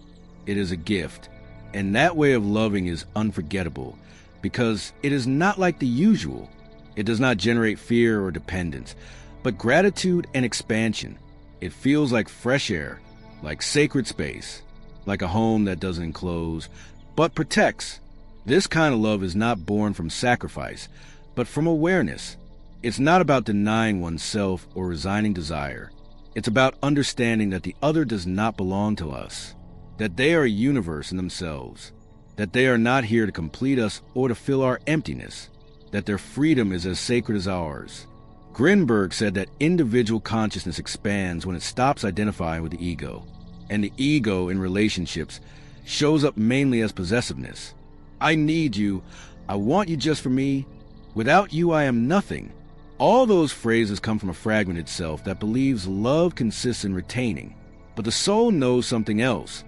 It is a gift. And that way of loving is unforgettable because it is not like the usual. It does not generate fear or dependence, but gratitude and expansion. It feels like fresh air, like sacred space, like a home that doesn't enclose, but protects. This kind of love is not born from sacrifice, but from awareness. It's not about denying oneself or resigning desire. It's about understanding that the other does not belong to us, that they are a universe in themselves, that they are not here to complete us or to fill our emptiness, that their freedom is as sacred as ours. Grinberg said that individual consciousness expands when it stops identifying with the ego, and the ego in relationships shows up mainly as possessiveness. I need you. I want you just for me. Without you, I am nothing. All those phrases come from a fragmented self that believes love consists in retaining. But the soul knows something else.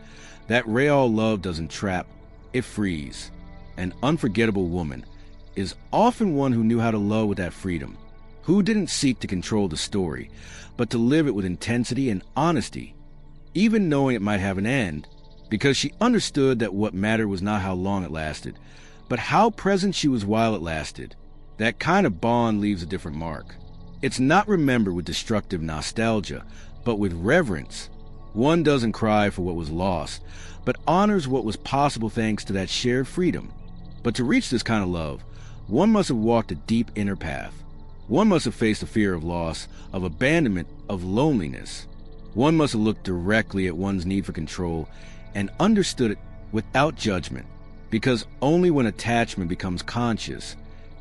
That real love doesn't trap, it frees. An unforgettable woman is often one who knew how to love with that freedom, who didn't seek to control the story, but to live it with intensity and honesty, even knowing it might have an end, because she understood that what mattered was not how long it lasted, but how present she was while it lasted. That kind of bond leaves a different mark. It's not remembered with destructive nostalgia, but with reverence. One doesn't cry for what was lost, but honors what was possible thanks to that shared freedom. But to reach this kind of love, one must have walked a deep inner path. One must have faced the fear of loss, of abandonment, of loneliness. One must look directly at one's need for control and understood it without judgment, because only when attachment becomes conscious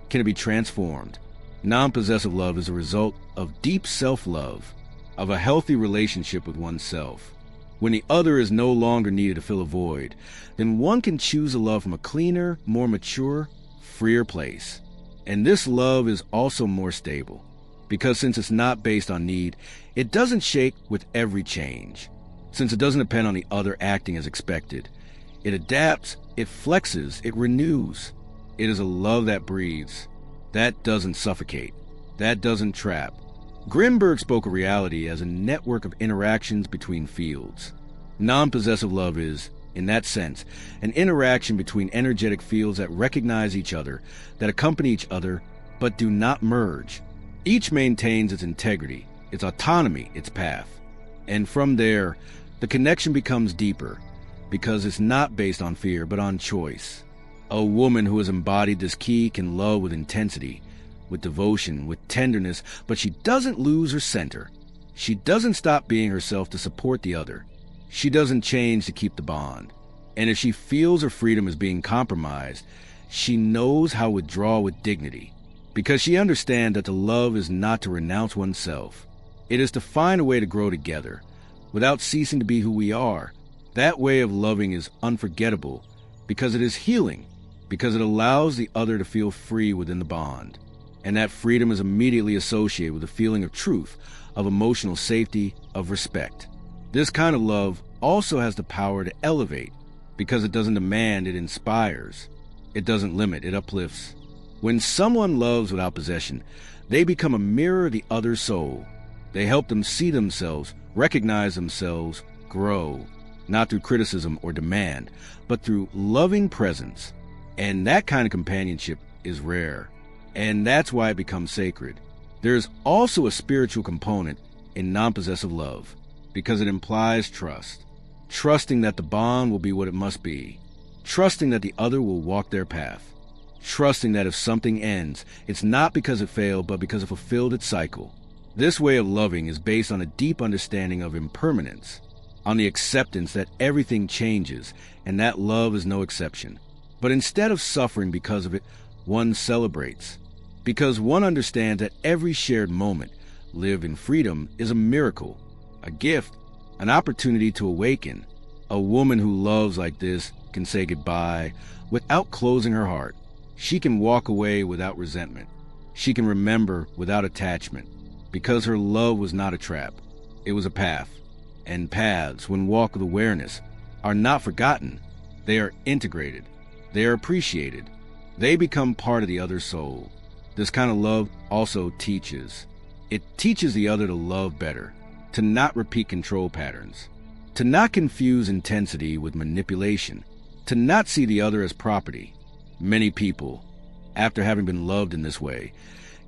can it be transformed. Non-possessive love is a result of deep self-love, of a healthy relationship with oneself. When the other is no longer needed to fill a void, then one can choose a love from a cleaner, more mature, freer place. And this love is also more stable, because since it's not based on need, it doesn't shake with every change. Since it doesn't depend on the other acting as expected, it adapts, it flexes, it renews. It is a love that breathes, that doesn't suffocate, that doesn't trap. Grinberg spoke of reality as a network of interactions between fields. Non-possessive love is, in that sense, an interaction between energetic fields that recognize each other, that accompany each other, but do not merge. Each maintains its integrity, its autonomy, its path. And from there, the connection becomes deeper, because it's not based on fear, but on choice. A woman who has embodied this key can love with intensity, with devotion, with tenderness, but she doesn't lose her center. She doesn't stop being herself to support the other. She doesn't change to keep the bond. And if she feels her freedom is being compromised, she knows how to withdraw with dignity, because she understands that to love is not to renounce oneself. It is to find a way to grow together, without ceasing to be who we are. That way of loving is unforgettable, because it is healing, because it allows the other to feel free within the bond. And that freedom is immediately associated with a feeling of truth, of emotional safety, of respect. This kind of love also has the power to elevate, because it doesn't demand, it inspires. It doesn't limit, it uplifts. When someone loves without possession, they become a mirror of the other's soul. They help them see themselves, recognize themselves, grow, not through criticism or demand, but through loving presence. And that kind of companionship is rare. And that's why it becomes sacred. There's also a spiritual component in non-possessive love, because it implies trust. Trusting that the bond will be what it must be. Trusting that the other will walk their path. Trusting that if something ends, it's not because it failed, but because it fulfilled its cycle. This way of loving is based on a deep understanding of impermanence, on the acceptance that everything changes, and that love is no exception. But instead of suffering because of it, one celebrates, because one understands that every shared moment lived in freedom is a miracle, a gift, an opportunity to awaken. A woman who loves like this can say goodbye without closing her heart. She can walk away without resentment. She can remember without attachment, because her love was not a trap. It was a path. And paths, when walked with awareness, are not forgotten. They are integrated. They are appreciated. They become part of the other's soul. This kind of love also teaches. It teaches the other to love better, to not repeat control patterns, to not confuse intensity with manipulation, to not see the other as property. Many people, after having been loved in this way,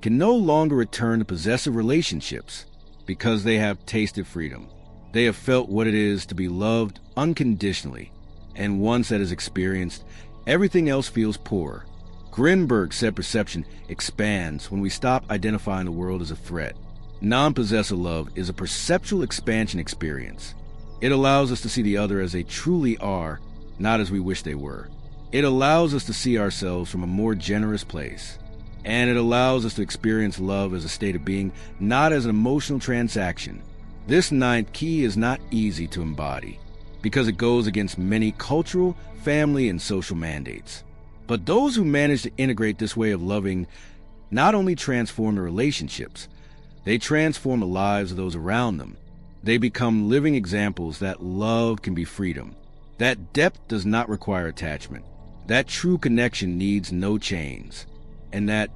can no longer return to possessive relationships because they have tasted freedom. They have felt what it is to be loved unconditionally, and once that is experienced, everything else feels poor. Grinberg said perception expands when we stop identifying the world as a threat. Non-possessive love is a perceptual expansion experience. It allows us to see the other as they truly are, not as we wish they were. It allows us to see ourselves from a more generous place. And it allows us to experience love as a state of being, not as an emotional transaction. This ninth key is not easy to embody, because it goes against many cultural, family, and social mandates. But those who manage to integrate this way of loving not only transform their relationships, they transform the lives of those around them. They become living examples that love can be freedom, that depth does not require attachment, that true connection needs no chains, and that,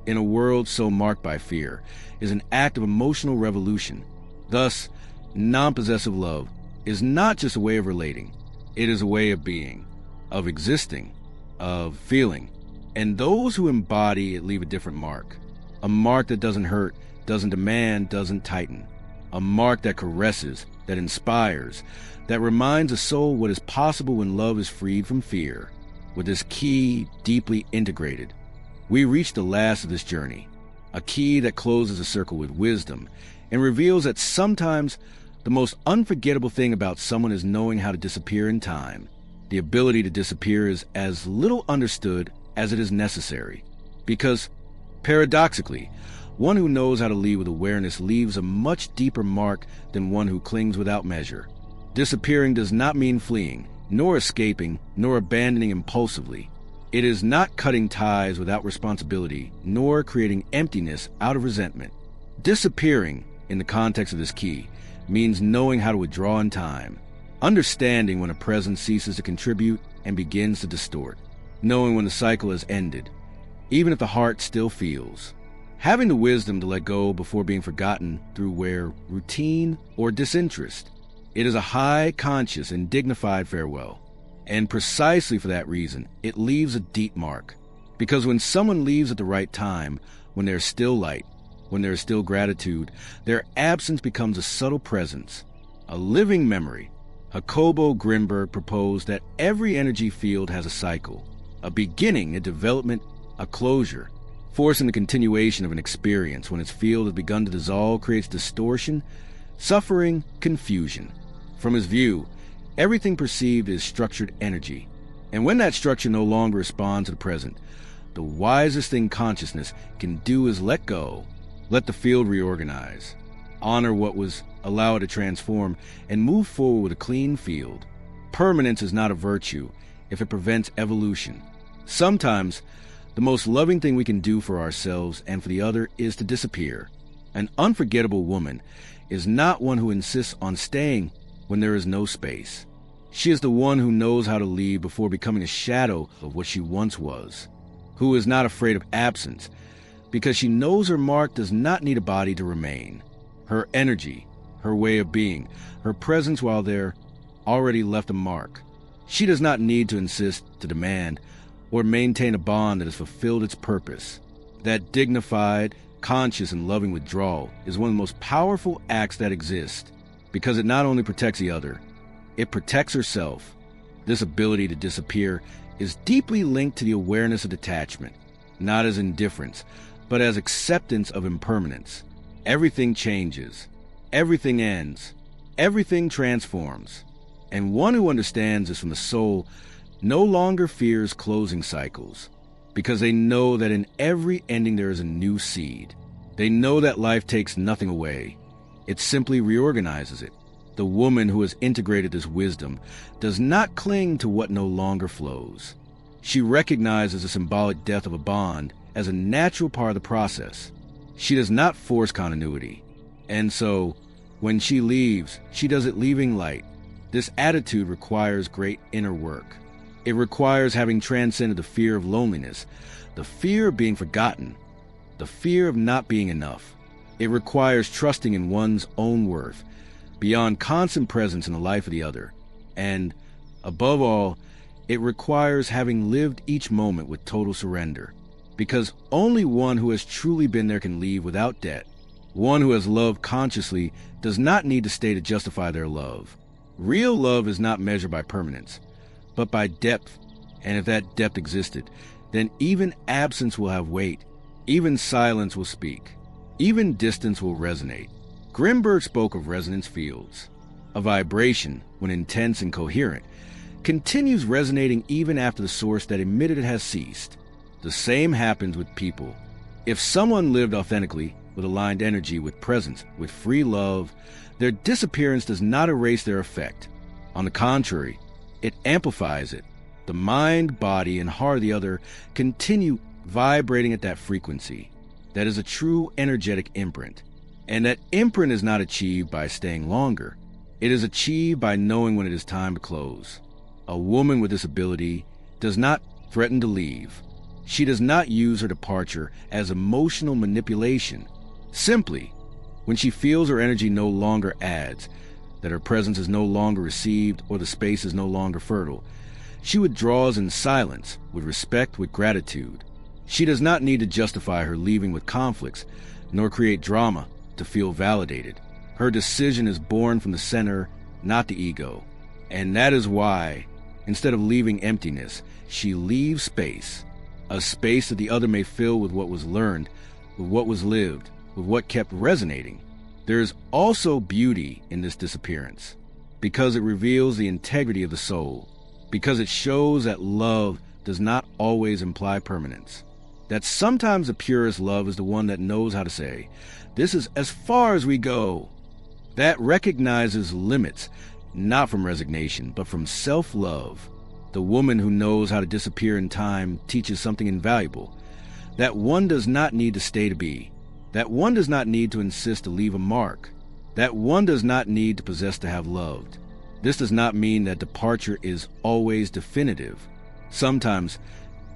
in a world so marked by fear, is an act of emotional revolution. Thus, non-possessive love is not just a way of relating. It is a way of being, of existing, of feeling. And those who embody it leave a different mark. A mark that doesn't hurt, doesn't demand, doesn't tighten. A mark that caresses, that inspires, that reminds a soul what is possible when love is freed from fear. With this key deeply integrated, we reach the last of this journey, a key that closes a circle with wisdom and reveals that sometimes The most unforgettable thing about someone is knowing how to disappear in time. The ability to disappear is as little understood as it is necessary. Because, paradoxically, one who knows how to leave with awareness leaves a much deeper mark than one who clings without measure. Disappearing does not mean fleeing, nor escaping, nor abandoning impulsively. It is not cutting ties without responsibility, nor creating emptiness out of resentment. Disappearing, in the context of this key, means knowing how to withdraw in time, understanding when a presence ceases to contribute and begins to distort, knowing when the cycle has ended, even if the heart still feels, having the wisdom to let go before being forgotten through routine or disinterest. It is a high, conscious, and dignified farewell. And precisely for that reason, it leaves a deep mark. Because when someone leaves at the right time, when there's still light, when there is still gratitude, their absence becomes a subtle presence, a living memory. Jacobo Grinberg proposed that every energy field has a cycle, a beginning, a development, a closure. Forcing the continuation of an experience when its field has begun to dissolve creates distortion, suffering, confusion. From his view, everything perceived is structured energy, and when that structure no longer responds to the present, the wisest thing consciousness can do is let go, let the field reorganize, honor what was, allow it to transform, and move forward with a clean field. Permanence is not a virtue if it prevents evolution. Sometimes, the most loving thing we can do for ourselves and for the other is to disappear. An unforgettable woman is not one who insists on staying when there is no space. She is the one who knows how to leave before becoming a shadow of what she once was, who is not afraid of absence, because she knows her mark does not need a body to remain. Her energy, her way of being, her presence while there already left a mark. She does not need to insist, to demand, or maintain a bond that has fulfilled its purpose. That dignified, conscious, and loving withdrawal is one of the most powerful acts that exist, because it not only protects the other, it protects herself. This ability to disappear is deeply linked to the awareness of detachment, not as indifference, but as acceptance of impermanence. Everything changes, everything ends, everything transforms, and one who understands this from the soul no longer fears closing cycles, because they know that in every ending there is a new seed. They know that life takes nothing away. It simply reorganizes it. The woman who has integrated this wisdom does not cling to what no longer flows. She recognizes the symbolic death of a bond as a natural part of the process. She does not force continuity. And so, when she leaves, she does it leaving light. This attitude requires great inner work. It requires having transcended the fear of loneliness, the fear of being forgotten, the fear of not being enough. It requires trusting in one's own worth, beyond constant presence in the life of the other. And, above all, it requires having lived each moment with total surrender. Because only one who has truly been there can leave without debt. One who has loved consciously does not need to stay to justify their love. Real love is not measured by permanence, but by depth. And if that depth existed, then even absence will have weight. Even silence will speak. Even distance will resonate. Grinberg spoke of resonance fields. A vibration, when intense and coherent, continues resonating even after the source that emitted it has ceased. The same happens with people. If someone lived authentically, with aligned energy, with presence, with free love, their disappearance does not erase their effect. On the contrary, it amplifies it. The mind, body, and heart of the other continue vibrating at that frequency. That is a true energetic imprint. And that imprint is not achieved by staying longer. It is achieved by knowing when it is time to close. A woman with this ability does not threaten to leave. She does not use her departure as emotional manipulation. Simply, when she feels her energy no longer adds, that her presence is no longer received or the space is no longer fertile, she withdraws in silence, with respect, with gratitude. She does not need to justify her leaving with conflicts, nor create drama to feel validated. Her decision is born from the center, not the ego. And that is why, instead of leaving emptiness, she leaves space. A space that the other may fill with what was learned, with what was lived, with what kept resonating. There is also beauty in this disappearance, because it reveals the integrity of the soul, because it shows that love does not always imply permanence, that sometimes the purest love is the one that knows how to say, "This is as far as we go," that recognizes limits, not from resignation, but from self-love. The woman who knows how to disappear in time teaches something invaluable, that one does not need to stay to be, that one does not need to insist to leave a mark, that one does not need to possess to have loved. This does not mean that departure is always definitive. Sometimes,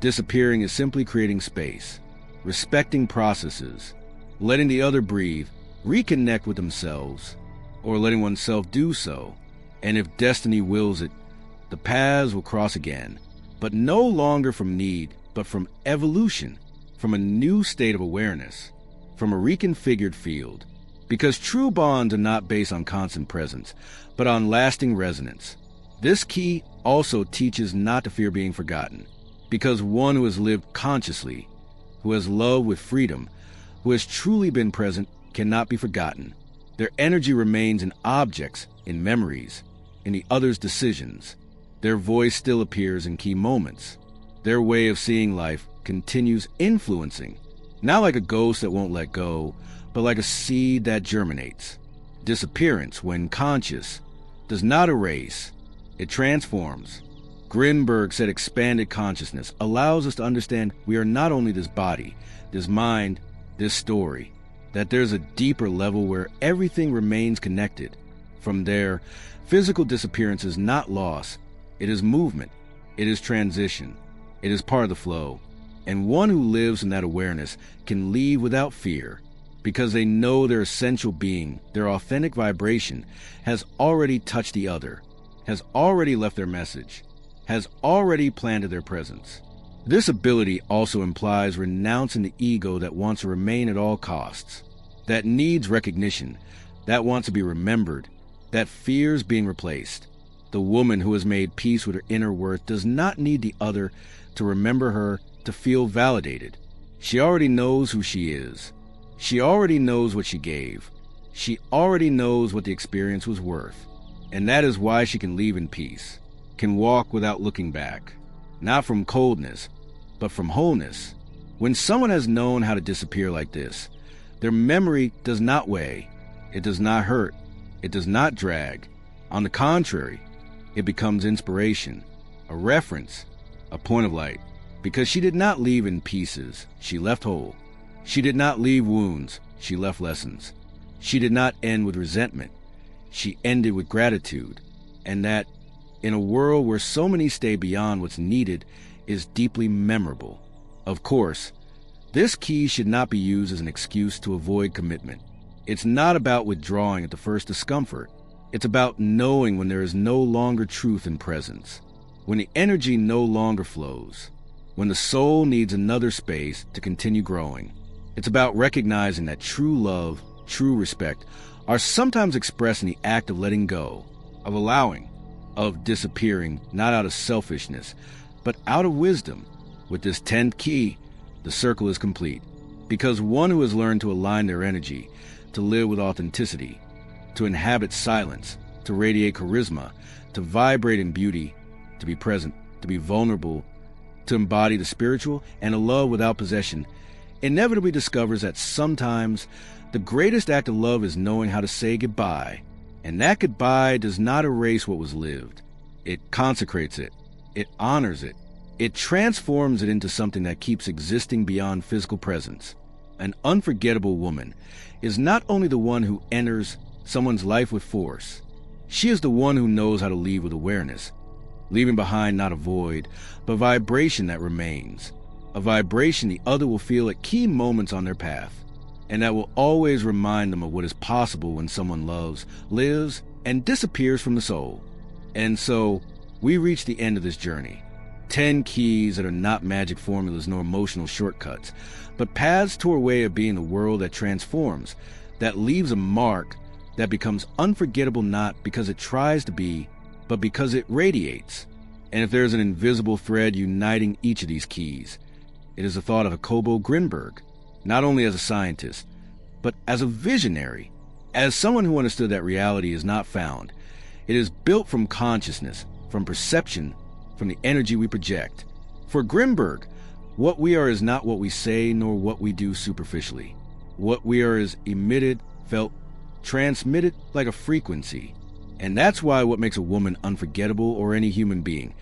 disappearing is simply creating space, respecting processes, letting the other breathe, reconnect with themselves, or letting oneself do so. And if destiny wills it, the paths will cross again, but no longer from need, but from evolution, from a new state of awareness, from a reconfigured field. Because true bonds are not based on constant presence, but on lasting resonance. This key also teaches not to fear being forgotten, because one who has lived consciously, who has loved with freedom, who has truly been present, cannot be forgotten. Their energy remains in objects, in memories, in the other's decisions. Their voice still appears in key moments. Their way of seeing life continues influencing, not like a ghost that won't let go, but like a seed that germinates. Disappearance, when conscious, does not erase, it transforms. Grinberg said expanded consciousness allows us to understand we are not only this body, this mind, this story, that there's a deeper level where everything remains connected. From there, physical disappearance is not loss, it is movement, it is transition, it is part of the flow. And one who lives in that awareness can leave without fear, because they know their essential being, their authentic vibration, has already touched the other, has already left their message, has already planted their presence. This ability also implies renouncing the ego that wants to remain at all costs, that needs recognition, that wants to be remembered, that fears being replaced. The woman who has made peace with her inner worth does not need the other to remember her, to feel validated. She already knows who she is. She already knows what she gave. She already knows what the experience was worth. And that is why she can leave in peace, can walk without looking back, not from coldness, but from wholeness. When someone has known how to disappear like this, their memory does not weigh, it does not hurt, it does not drag. On the contrary, it becomes inspiration, a reference, a point of light. Because she did not leave in pieces, she left whole. She did not leave wounds, she left lessons. She did not end with resentment, she ended with gratitude. And that, in a world where so many stay beyond what's needed, is deeply memorable. Of course, this key should not be used as an excuse to avoid commitment. It's not about withdrawing at the first discomfort. It's about knowing when there is no longer truth in presence, when the energy no longer flows, when the soul needs another space to continue growing. It's about recognizing that true love, true respect, are sometimes expressed in the act of letting go, of allowing, of disappearing, not out of selfishness, but out of wisdom. With this 10th key, the circle is complete, because one who has learned to align their energy, to live with authenticity, to inhabit silence, to radiate charisma, to vibrate in beauty, to be present, to be vulnerable, to embody the spiritual, and to love without possession, inevitably discovers that sometimes the greatest act of love is knowing how to say goodbye. And that goodbye does not erase what was lived. It consecrates it. It honors it. It transforms it into something that keeps existing beyond physical presence. An unforgettable woman is not only the one who enters someone's life with force. She is the one who knows how to leave with awareness, leaving behind not a void, but vibration that remains. A vibration the other will feel at key moments on their path, and that will always remind them of what is possible when someone loves, lives, and disappears from the soul. And so, we reach the end of this journey. 10 keys that are not magic formulas nor emotional shortcuts, but paths to a way of being the world that transforms, that leaves a mark, that becomes unforgettable not because it tries to be, but because it radiates. And if there's an invisible thread uniting each of these keys, it is the thought of Jacobo Grinberg, not only as a scientist, but as a visionary, As someone who understood that reality is not found, it is built from consciousness, from perception, from the energy we project. For Grinberg, what we are is not what we say nor what we do superficially. What we are is emitted, felt, transmitted like a frequency. And that's why what makes a woman unforgettable, or any human being,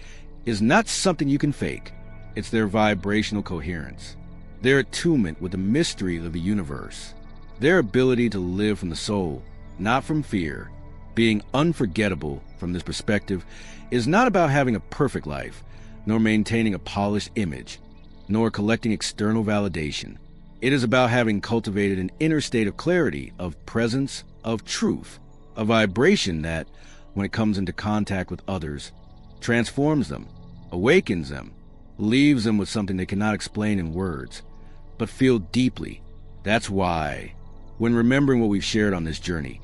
is not something you can fake. It's their vibrational coherence, their attunement with the mystery of the universe, their ability to live from the soul, not from fear. Being unforgettable from this perspective is not about having a perfect life, nor maintaining a polished image, nor collecting external validation. It is about having cultivated an inner state of clarity, of presence, of truth, a vibration that, when it comes into contact with others, transforms them, awakens them, leaves them with something they cannot explain in words, but feel deeply. That's why, when remembering what we've shared on this journey,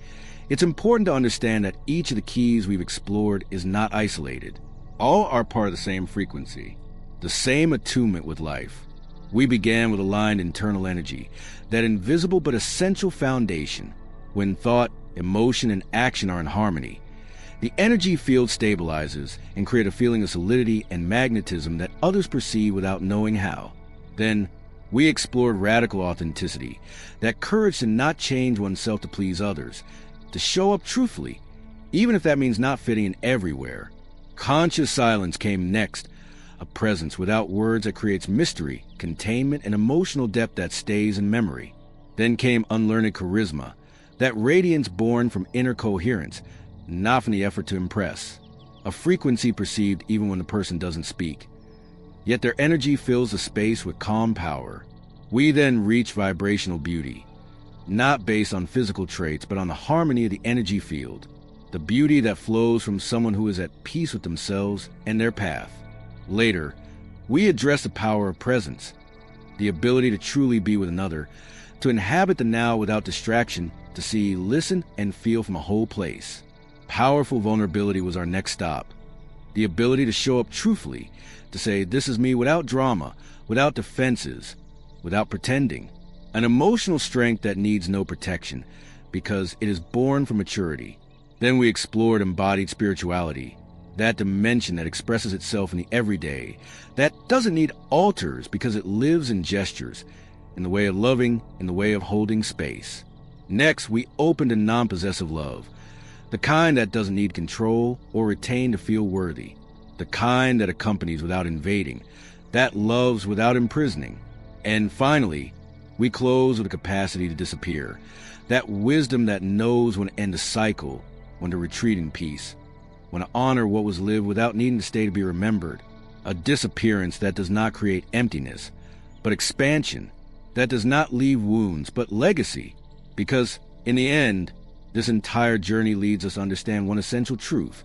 it's important to understand that each of the keys we've explored is not isolated. All are part of the same frequency, the same attunement with life. We began with aligned internal energy, that invisible but essential foundation. When thought, emotion, and action are in harmony, the energy field stabilizes and creates a feeling of solidity and magnetism that others perceive without knowing how. Then, we explored radical authenticity, that courage to not change oneself to please others, to show up truthfully, even if that means not fitting in everywhere. Conscious silence came next, a presence without words that creates mystery, containment, and emotional depth that stays in memory. Then came unlearned charisma, that radiance born from inner coherence, not from the effort to impress, a frequency perceived even when the person doesn't speak. Yet their energy fills the space with calm power. We then reach vibrational beauty, not based on physical traits, but on the harmony of the energy field, the beauty that flows from someone who is at peace with themselves and their path. Later, we address the power of presence, the ability to truly be with another, to inhabit the now without distraction, to see, listen, and feel from a whole place. Powerful vulnerability was our next stop, the ability to show up truthfully, to say, this is me, without drama, without defenses, without pretending. An emotional strength that needs no protection, because it is born from maturity. Then we explored embodied spirituality, that dimension that expresses itself in the everyday, that doesn't need altars because it lives in gestures, in the way of loving, in the way of holding space. Next, we opened to non-possessive love, the kind that doesn't need control or retain to feel worthy, the kind that accompanies without invading, that loves without imprisoning. And finally, we close with a capacity to disappear, that wisdom that knows when to end a cycle, when to retreat in peace, when to honor what was lived without needing to stay to be remembered, a disappearance that does not create emptiness, but expansion, that does not leave wounds, but legacy, because, in the end, this entire journey leads us to understand one essential truth.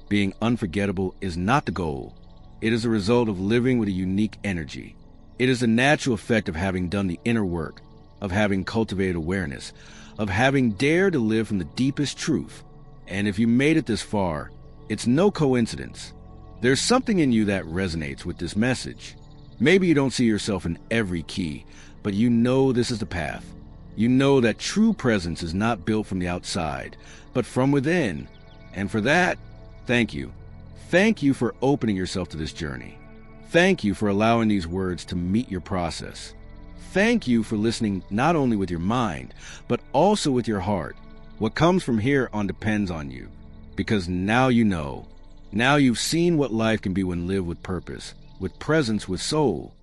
Being unforgettable is not the goal. It is a result of living with a unique energy. It is the natural effect of having done the inner work, of having cultivated awareness, of having dared to live from the deepest truth. And if you made it this far, it's no coincidence. There's something in you that resonates with this message. Maybe you don't see yourself in every key, but you know this is the path. You know that true presence is not built from the outside, but from within. And for that, thank you. Thank you for opening yourself to this journey. Thank you for allowing these words to meet your process. Thank you for listening not only with your mind, but also with your heart. What comes from here on depends on you, because now you know. Now you've seen what life can be when lived with purpose, with presence, with soul.